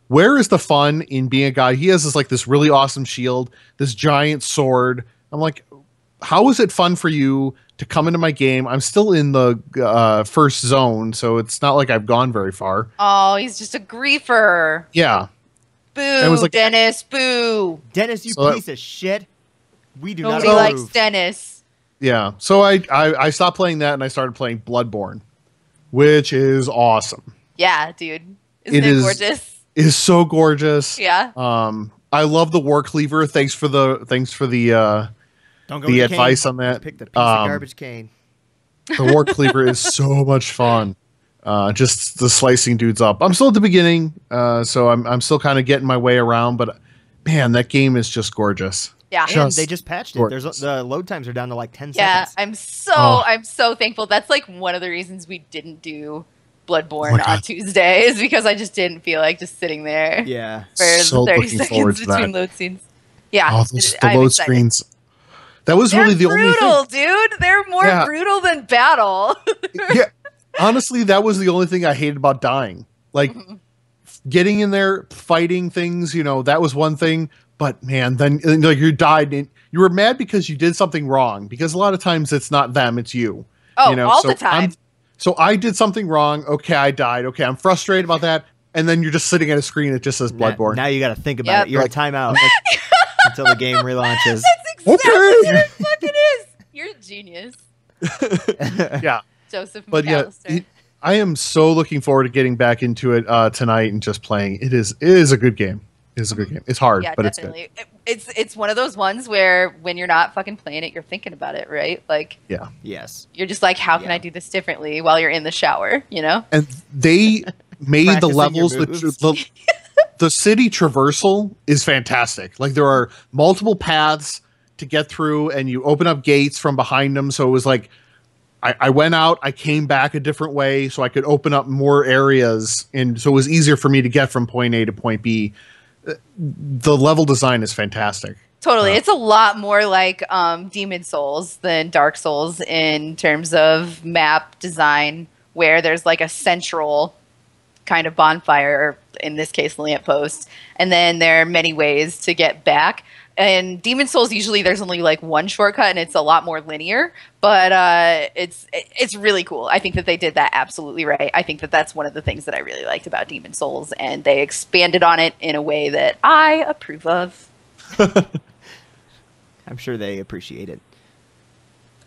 where is the fun in being a guy? He has this really awesome shield, this giant sword. I'm like, how is it fun for you to come into my game? I'm still in the first zone, so it's not like I've gone very far. Oh, he's just a griefer. Yeah. Boo, it was like- Dennis. Boo. Dennis, you So piece of shit. We do Nobody not likes approve. Dennis. Yeah. So I stopped playing that and I started playing Bloodborne, which is awesome. Yeah, dude. It Isn't it is- gorgeous? It is so gorgeous. Yeah. I love the war cleaver. Thanks for the Don't go the with advice cane. on that. Pick the piece of garbage cane. The war cleaver is so much fun. Just the slicing dudes up. I'm still at the beginning, so I'm still kind of getting my way around. But man, that game is just gorgeous. Yeah. And Just they just patched it. gorgeous. The load times are down to like 10 Yeah, seconds. I'm so thankful. That's like one of the reasons we didn't do Bloodborne Oh my on God. Tuesday is because I just didn't feel like just sitting there Yeah. for So 30 looking forward seconds to that. between load scenes. Yeah. Oh, the I'm load excited. screens. That was They're really the brutal, only dude. They're more Yeah. brutal than battle. thing. Yeah, honestly, that was the only thing I hated about dying. Like getting in there, fighting things. That was one thing. But man, then like you died and you were mad because you did something wrong. Because a lot of times it's not them, it's you. Oh, all So the time. So I did something wrong. Okay, I died. Okay, I'm frustrated about that. And then you're just sitting at a screen. It just says Bloodborne. Now you got to think about Yep. it. You're in timeout until the game relaunches. That's exactly Okay. what it fucking is. You're a genius, Yeah, Joseph but yeah, McAllister. I am so looking forward to getting back into it tonight and just playing. It is a good game. It is a good game. It's hard, Yeah, but definitely. It's one of those ones where when you're not fucking playing it, you're thinking about it, right? Like it's good. Yeah, Yes. you're just like, how can Yeah. I do this differently while you're in the shower? You know? and they made the Practicing levels. your moves. The city traversal is fantastic. Like there are multiple paths to get through, and you open up gates from behind them. So it was like I went out, I came back a different way, so I could open up more areas, and so it was easier for me to get from point A to point B. The level design is fantastic. Totally. It's a lot more like Demon Souls than Dark Souls in terms of map design, where there's like a central kind of bonfire, or in this case, lamppost, and then there are many ways to get back. And Demon Souls, usually there's only like one shortcut, and it's a lot more linear. But it's really cool. I think that they did that absolutely right. I think that that's one of the things that I really liked about Demon Souls, and they expanded on it in a way that I approve of. I'm sure they appreciate it.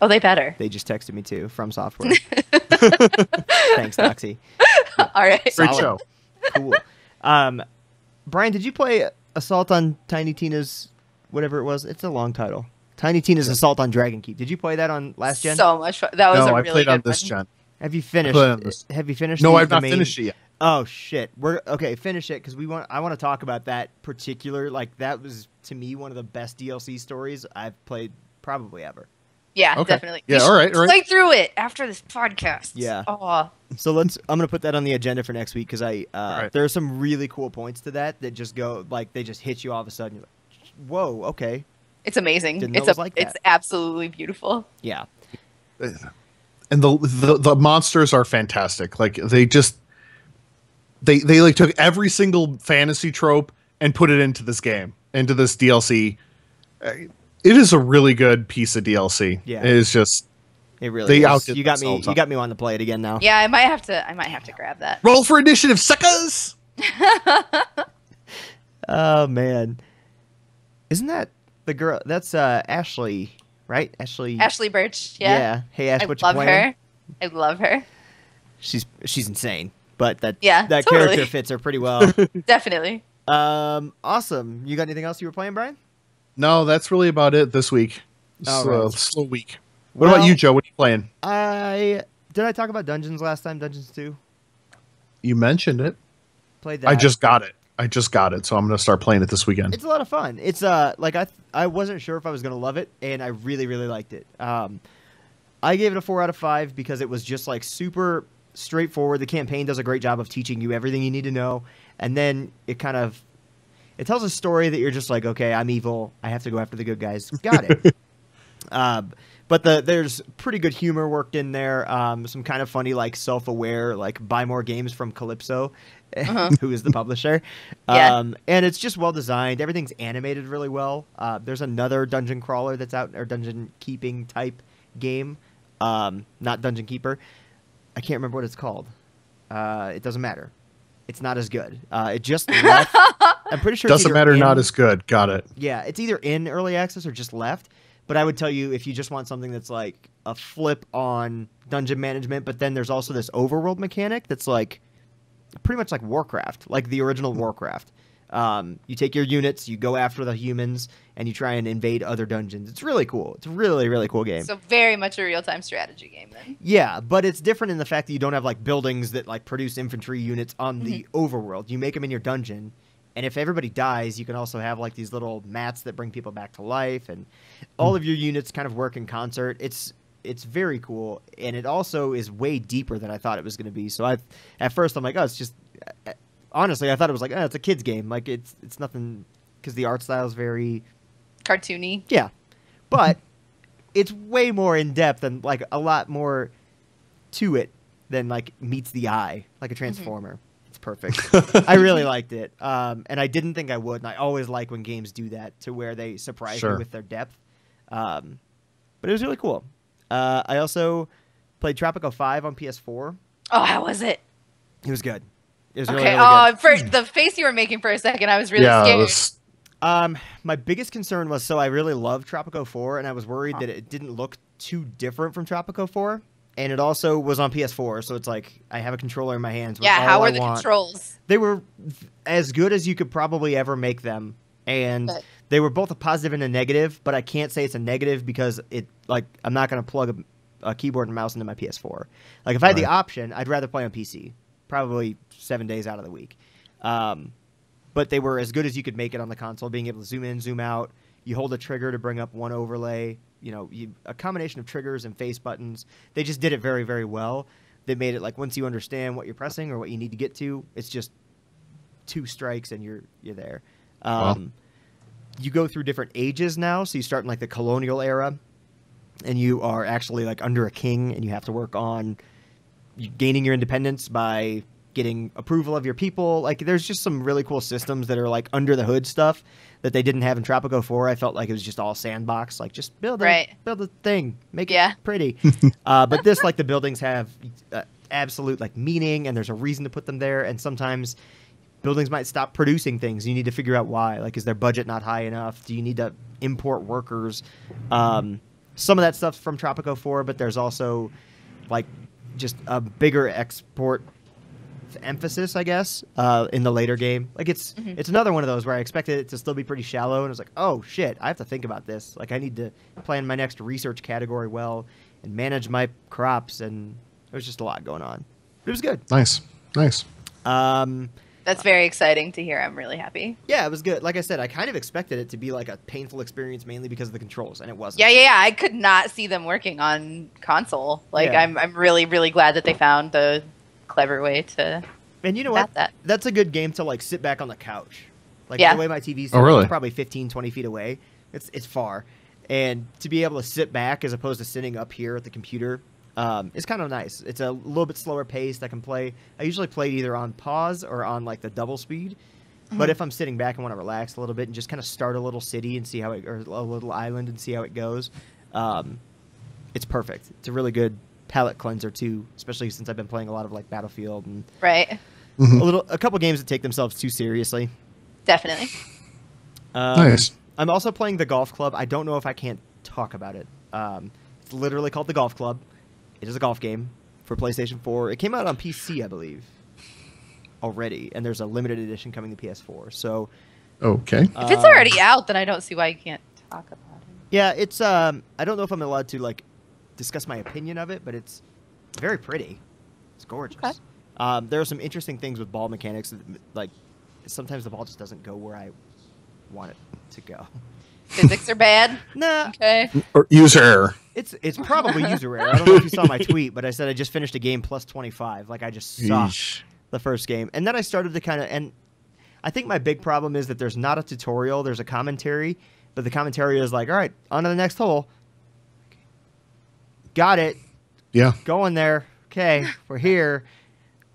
Oh, they better. They just texted me too from software. Thanks, Doxy. All right. Great Solid. show. Cool. Brian, did you play Assault on Tiny Tina's whatever it was? It's a long title. Tiny Tina's Assault on Dragon Keep. Did you play that on last gen? So much fun. That was No, a I really played good on this one. gen. Have you finished? played on this. Have you finished? No, the I've not main- finished it yet. Oh shit. We're okay. Finish it because I want to talk about that particular. Like that was to me one of the best DLC stories I've played probably ever. Yeah, Okay. definitely. Yeah, We should all right. Play through it after this podcast. Yeah. Oh, So I'm gonna put that on the agenda for next week because right. there are some really cool points to that just go like they just hit you all of a sudden. You're like, whoa, okay, it's amazing. Didn't know It's it was like it's that. absolutely beautiful. yeah, And the monsters are fantastic. Like they like took every single fantasy trope and put it into this game, into this DLC. It is a really good piece of DLC. Yeah. It is just it really. They is. outdid You got me. themselves You on got me wanting to play it again now. Yeah, I might have to grab that. roll for initiative, suckers. Oh man, isn't that the girl? That's Ashley, right? Ashley. Ashley Birch. Yeah. Hey Ash, I what you love playing? her. I love her. She's insane, but that totally. character fits her pretty well. Definitely. Awesome. You got anything else you were playing, Brian? No, that's really about it this week. All right. Slow week. What about you, Joe? What are you playing? Did I talk about Dungeons last time? Dungeons 2? You mentioned it. Played that. I just got it, so I'm going to start playing it this weekend. It's a lot of fun. It's like I wasn't sure if I was going to love it, and I really, really liked it. I gave it a 4 out of 5 because it was just like super straightforward. The campaign does a great job of teaching you everything you need to know, and then it tells a story that you're just like, okay, I'm evil. I have to go after the good guys. Got it. But there's pretty good humor worked in there. Some kind of funny, like self-aware, like buy more games from Calypso, who is the publisher. Yeah. And it's just well designed. Everything's animated really well. There's another dungeon crawler that's out, or dungeon keeping type game. Not Dungeon Keeper. I can't remember what it's called. It doesn't matter. It's not as good. It just left. I'm pretty sure Doesn't matter. Not as good. Got it. Yeah, it's either in early access or just left. But I would tell you, if you just want something that's like a flip on dungeon management, but then there's also this overworld mechanic that's like pretty much like Warcraft, like the original Warcraft. You take your units, you go after the humans, and you try and invade other dungeons. It's really cool. It's a really, really cool game. So very much a real-time strategy game then. Yeah, but it's different in the fact that you don't have like buildings that like produce infantry units on the overworld. You make them in your dungeon. And if everybody dies, you can also have like these little mats that bring people back to life, and all of your units kind of work in concert. It's very cool, and it also is way deeper than I thought it was going to be. So at first I'm like, oh, it's just honestly I thought it was like, oh, it's a kids game, like it's nothing, because the art style is very cartoony. Yeah, but it's way more in depth and like a lot more to it than like meets the eye, like a Transformer. Perfect. I really liked it, and I didn't think I would, and I always like when games do that, to where they surprise me with their depth. But it was really cool. I also played Tropico 5 on PS4. Oh, how was it? It was good. It was okay. really, really good. For the face you were making for a second, I was really scared. My biggest concern was, so I really loved Tropico 4, and I was worried that it didn't look too different from Tropico 4. And it also was on PS4, so it's like I have a controller in my hands. Yeah, how were the controls? They were as good as you could probably ever make them, and they were both a positive and a negative. But I can't say it's a negative because I'm not going to plug a keyboard and mouse into my PS4. Like if I had the option, I'd rather play on PC, probably 7 days out of the week. But they were as good as you could make it on the console, being able to zoom in, zoom out. You hold a trigger to bring up one overlay. You know, a combination of triggers and face buttons. They just did it very, very well. They made it like once you understand what you're pressing or what you need to get to, it's just 2 strikes and you're there. You go through different ages now, so you start in like the colonial era, and you are actually like under a king, and you have to work on gaining your independence by getting approval of your people. Like there's just some really cool systems that are like under the hood stuff that they didn't have in Tropico 4. I felt like it was just all sandbox, like just build a thing, make it pretty. But this, like the buildings have absolute like meaning, and there's a reason to put them there. And sometimes buildings might stop producing things. You need to figure out why. Like, is their budget not high enough? Do you need to import workers? Some of that stuff's from Tropico 4, but there's also like just a bigger export emphasis, I guess, in the later game. Like it's another one of those where I expected it to still be pretty shallow, and I was like, oh shit, I have to think about this. Like I need to plan my next research category well and manage my crops, and there was just a lot going on. But it was good. Nice. That's very exciting to hear. I'm really happy. Yeah, it was good. Like I said, I kind of expected it to be like a painful experience, mainly because of the controls, and it wasn't. Yeah. I could not see them working on console. Like I'm really, really glad that they found the clever way to. And you know what? That's a good game to like sit back on the couch. Like the way my TV's really? It's probably 15, 20 feet away. It's far. And to be able to sit back as opposed to sitting up here at the computer is kind of nice. It's a little bit slower paced. I usually play either on pause or on like the double speed. But if I'm sitting back and want to relax a little bit and just kind of start a little city and see how it, or a little island and see how it goes, it's perfect. It's a really good palate cleanser too, especially since I've been playing a lot of like Battlefield and a couple games that take themselves too seriously. Definitely. Nice. I'm also playing the Golf Club. I don't know if I can't talk about it. It's literally called the Golf Club. It is a golf game. for PlayStation 4. It came out on PC, I believe, already, and there's a limited edition coming to PS4. So, Okay. If it's already out, then I don't see why you can't talk about it. Yeah, it's I don't know if I'm allowed to like discuss my opinion of it, but it's very pretty. It's gorgeous. Okay. There are some interesting things with ball mechanics. Like sometimes the ball just doesn't go where I want it to go. Physics are bad? Nah. Okay. Or user error. It's probably user error. I don't know if you saw my tweet, but I said I just finished a game plus 25. Like I just sucked Yeesh. the first game. And then I started to kind of, and I think my big problem is that there's not a tutorial, there's a commentary, but the commentary is like, all right, on to the next hole. Got it. Yeah. Going there. Okay, we're here.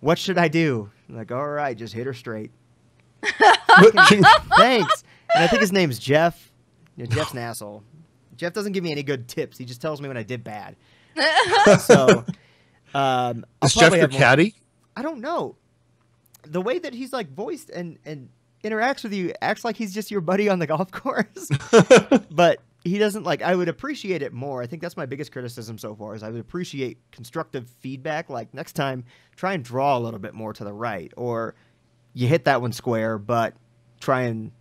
What should I do? I'm like, all right, just hit her straight. Thanks. And I think his name's Jeff. Yeah, Jeff's an asshole. Jeff doesn't give me any good tips. He just tells me when I did bad. So, Is Jeff your caddy? I don't know. The way that he's like voiced and interacts with you, acts like he's just your buddy on the golf course. But he doesn't like. I would appreciate it more. I think that's my biggest criticism so far. Is I would appreciate constructive feedback. Like next time, try and draw a little bit more to the right, or you hit that one square, but try and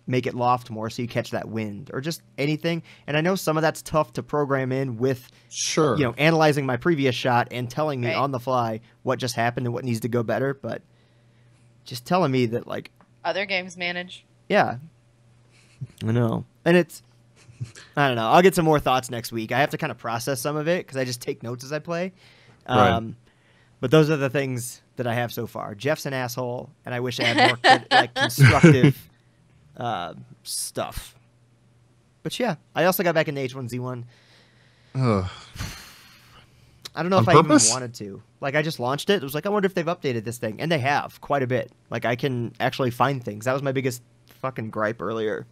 make it loft more so you catch that wind, or just anything. And I know some of that's tough to program in with, Sure. analyzing my previous shot and telling me Right. on the fly what just happened and what needs to go better. But just telling me that, like, Other games manage. yeah, I know. And it's, I don't know. I'll get some more thoughts next week. I have to kind of process some of it because I just take notes as I play. Right. But those are the things that I have so far. Jeff's an asshole, and I wish I had more like constructive stuff. But yeah, I also got back into H1Z1. Ugh. I don't know On if I purpose? even wanted to. Like, I just launched it. It was like, I wonder if they've updated this thing. And they have, quite a bit. Like, I can actually find things. That was my biggest fucking gripe earlier,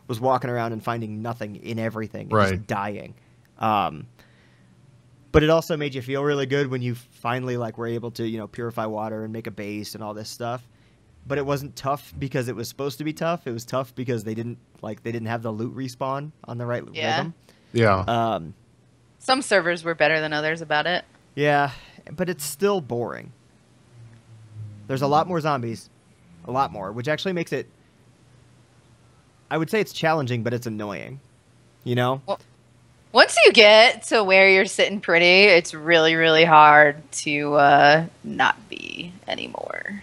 was walking around and finding nothing in everything. And Right. just dying. But it also made you feel really good when you finally, like, were able to, purify water and make a base and all this stuff. But it wasn't tough because it was supposed to be tough. It was tough because they didn't have the loot respawn on the right Yeah. rhythm. Yeah. Some servers were better than others about it. Yeah, but it's still boring. There's a lot more zombies. A lot more, which actually makes it... I would say it's challenging, but it's annoying. You know? Once you get to where you're sitting pretty, it's really, really hard to not be anymore.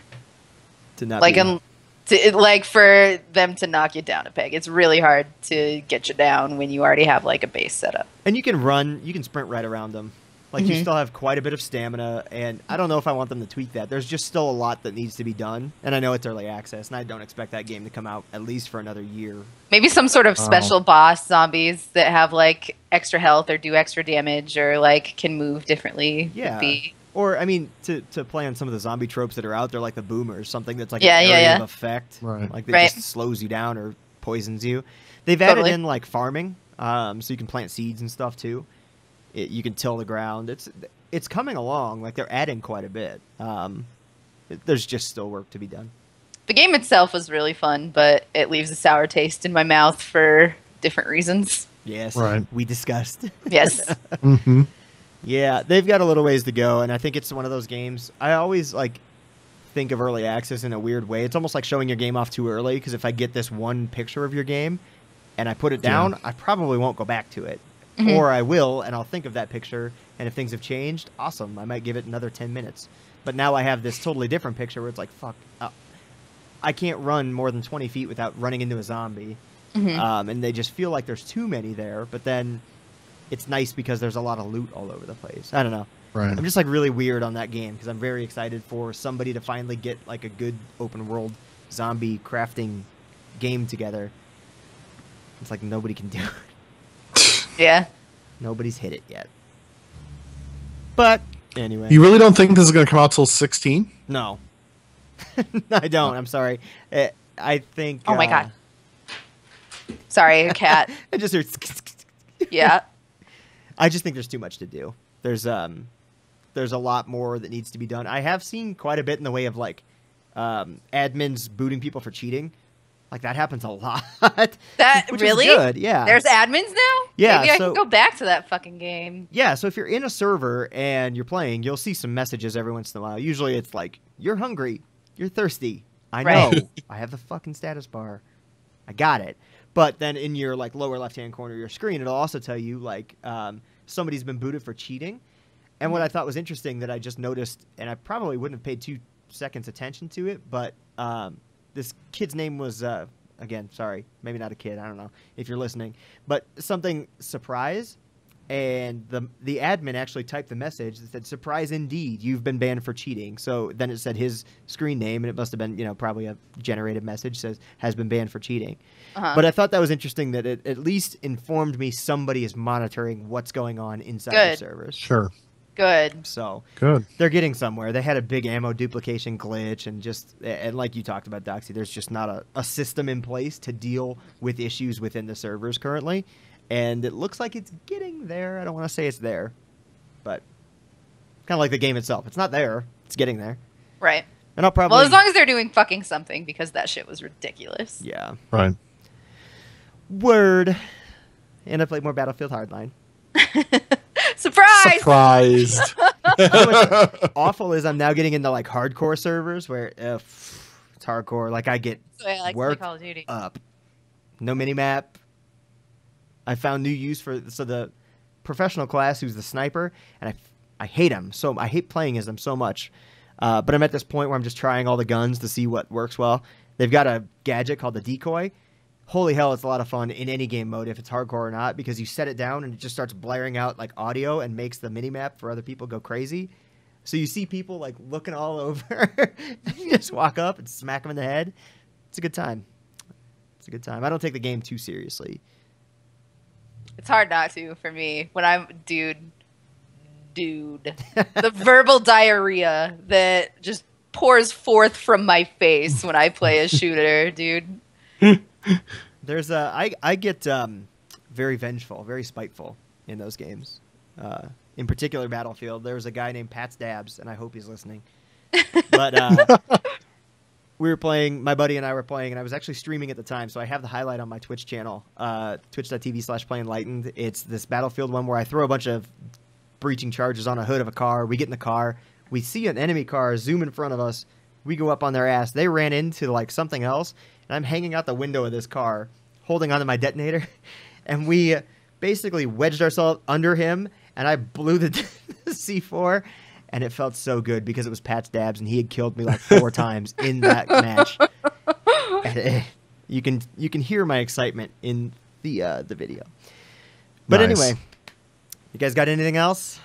To not Like, be- like for them to knock you down a peg. It's really hard to get you down when you already have like a base set up. And you can sprint right around them. Like, you still have quite a bit of stamina, and I don't know if I want them to tweak that. There's just still a lot that needs to be done, and I know it's early access, and I don't expect that game to come out at least for another year. Maybe some sort of special boss zombies that have like extra health or do extra damage or like can move differently. Yeah. Would be... Or, I mean, to play on some of the zombie tropes that are out there, like the boomers, something that's like Yeah, an yeah, area yeah. of effect. Right. Like, that Right. just slows you down or poisons you. They've added Totally. in, like, farming, so you can plant seeds and stuff, too. You can till the ground. It's coming along. Like, they're adding quite a bit. There's just still work to be done. The game itself was really fun, but it leaves a sour taste in my mouth for different reasons. Yes, Right. we discussed. Yes. Mm-hmm. Yeah, they've got a little ways to go, and I think it's one of those games. I always think of early access in a weird way. It's almost like showing your game off too early, because if I get this one picture of your game and I put it down, I probably won't go back to it. Or I will, and I'll think of that picture, and if things have changed, awesome. I might give it another 10 minutes. But now I have this totally different picture where it's like, fuck, I can't run more than 20 feet without running into a zombie. And they just feel like there's too many there, but then it's nice because there's a lot of loot all over the place. I don't know. Right. I'm just really weird on that game because I'm very excited for somebody to finally get like a good open world zombie crafting game together. It's like nobody can do it. Yeah. Nobody's hit it yet. But anyway, You really don't think this is going to come out till 16? no, I don't. I'm sorry. I think. Oh my God. Sorry, a cat. I just heard. Yeah. I just think there's too much to do. There's a lot more that needs to be done. I have seen quite a bit in the way of admins booting people for cheating. Like that happens a lot. That which really? is good. Yeah. There's admins now? Yeah, Maybe I so- can go back to that fucking game. Yeah, so if you're in a server and you're playing, you'll see some messages every once in a while. Usually it's like, you're hungry, you're thirsty. I know. Right. I have the fucking status bar. I got it. But then in your like lower left-hand corner of your screen, it'll also tell you like somebody's been booted for cheating. And what I thought was interesting that I just noticed, and I probably wouldn't have paid 2 seconds attention to it, but this kid's name was, again, sorry, maybe not a kid, I don't know if you're listening, but something surprise, and the admin actually typed the message that said, surprise indeed, you've been banned for cheating. So then it said his screen name, and it must have been, probably a generated message, says, has been banned for cheating. But I thought that was interesting that it at least informed me somebody is monitoring what's going on inside the servers. Sure. Good. So Good. they're getting somewhere. They had a big ammo duplication glitch, and like you talked about, Doxy, there's just not a system in place to deal with issues within the servers currently, and it looks like it's getting there. I don't want to say it's there, but kind of like the game itself. It's not there. It's getting there. Right. And I'll probably... Well, as long as they're doing fucking something, because that shit was ridiculous. Yeah. Right. Word. And I played more Battlefield Hardline. Surprise! Surprised. What's awful is I'm now getting into like hardcore servers where it's hardcore. Like I get So I like to play worked Call of Duty. up. No minimap. I found new use for the professional class who's the sniper, and I hate him. So I hate playing as him so much. But I'm at this point where I'm just trying all the guns to see what works well. They've got a gadget called the decoy. Holy hell, it's a lot of fun in any game mode, if it's hardcore or not, because you set it down and it just starts blaring out like audio and makes the minimap for other people go crazy. So you see people like looking all over. You just walk up and smack them in the head. It's a good time. It's a good time. I don't take the game too seriously. It's hard not to for me when I'm dude. The verbal diarrhea that just pours forth from my face when I play a shooter, dude. There's I get very vengeful, very spiteful in those games. In particular, Battlefield. There was a guy named Pat's Dabs, and I hope he's listening. But we were playing, my buddy and I were playing, and I was actually streaming at the time, so I have the highlight on my Twitch channel, twitch.tv/playenlightened. It's this Battlefield one where I throw a bunch of breaching charges on a hood of a car. We get in the car. We see an enemy car zoom in front of us. We go up on their ass. They ran into like something else, and I'm hanging out the window of this car, holding onto my detonator, and we basically wedged ourselves under him, and I blew the C4, and it felt so good because it was Pat's Dabs, and he had killed me like 4 times in that match. And you can hear my excitement in the video. But Nice. anyway, you guys got anything else?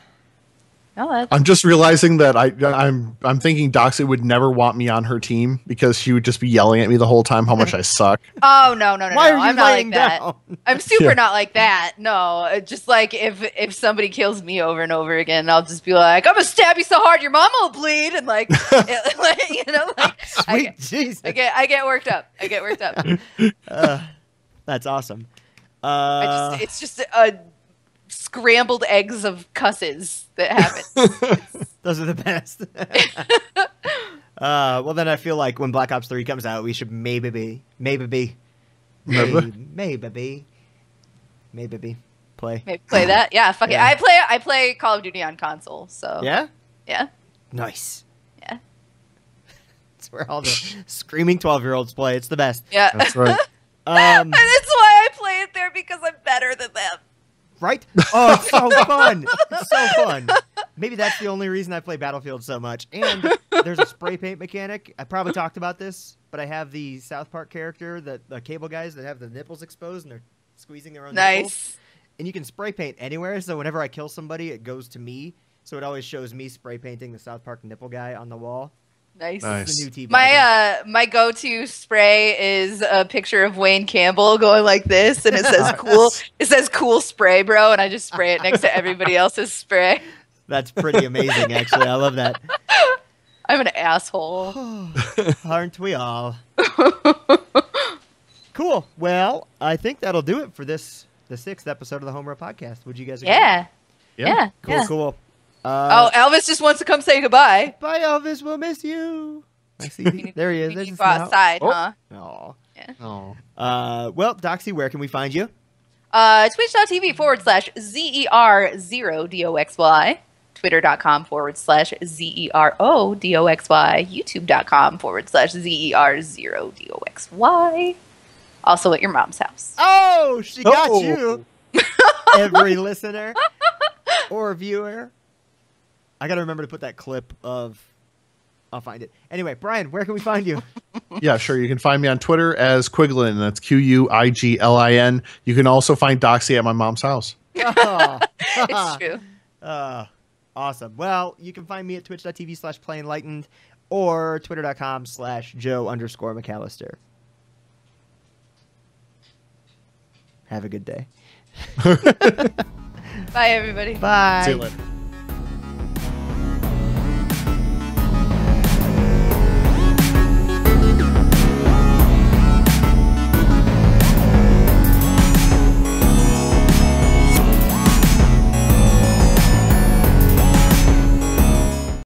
No, that's I'm just realizing that I'm thinking Doxy would never want me on her team because she would just be yelling at me the whole time how much I suck. Oh no! Why are you I'm not like laying that. down? I'm super Yeah. not like that. No, just like if somebody kills me over and over again, I'll just be like, I'm gonna stab you so hard your mama will bleed, and like, Sweet Jesus. I get worked up. I get worked up. That's awesome. It's just a scrambled eggs of cusses that happen. Those are the best. Well, then I feel like when Black Ops 3 comes out, we should maybe play. Maybe play that. Yeah, fuck Yeah. it. I play Call of Duty on console. So Yeah? yeah. Nice. Yeah. It's where all the screaming 12-year-olds play. It's the best. Yeah. That's right. And that's why I play it there, because I'm better than them. Right? Oh, it's so fun. It's so fun. Maybe that's the only reason I play Battlefield so much. And there's a spray paint mechanic. I probably talked about this, but I have the South Park character, the cable guys that have the nipples exposed and they're squeezing their own nipples. Nice. And you can spray paint anywhere, so whenever I kill somebody, it goes to me. So it always shows me spray painting the South Park nipple guy on the wall. Nice. Nice. It's the new TV. My go-to spray is a picture of Wayne Campbell going like this, and it says cool. It says cool spray, bro, and I just spray it next to everybody else's spray. That's pretty amazing, actually. I love that. I'm an asshole. Aren't we all? Cool. Well, I think that'll do it for the 6th episode of the HomeRow Podcast. Would you guys agree? Yeah. Cool, cool. Oh, Elvis just wants to come say goodbye. Bye, Elvis. We'll miss you. I see. There he is. You There's can his go snout. outside, Oh. huh? Aw. Yeah. Oh. Well, Doxy, where can we find you? Twitch.tv/ZER0DOXY. Twitter.com/ZERODOXY. YouTube.com/ZER0DOXY. Also at your mom's house. Oh, she got Oh. you. Every listener or viewer. I got to remember to put that clip of... I'll find it. Anyway, Brian, where can we find you? Yeah, sure. You can find me on Twitter as Quiglin. That's QUIGLIN. You can also find Doxy at my mom's house. Oh. It's true. Awesome. Well, you can find me at twitch.tv/PlayEnlightened or twitter.com/Joe_McAllister. Have a good day. Bye, everybody. Bye. See you later.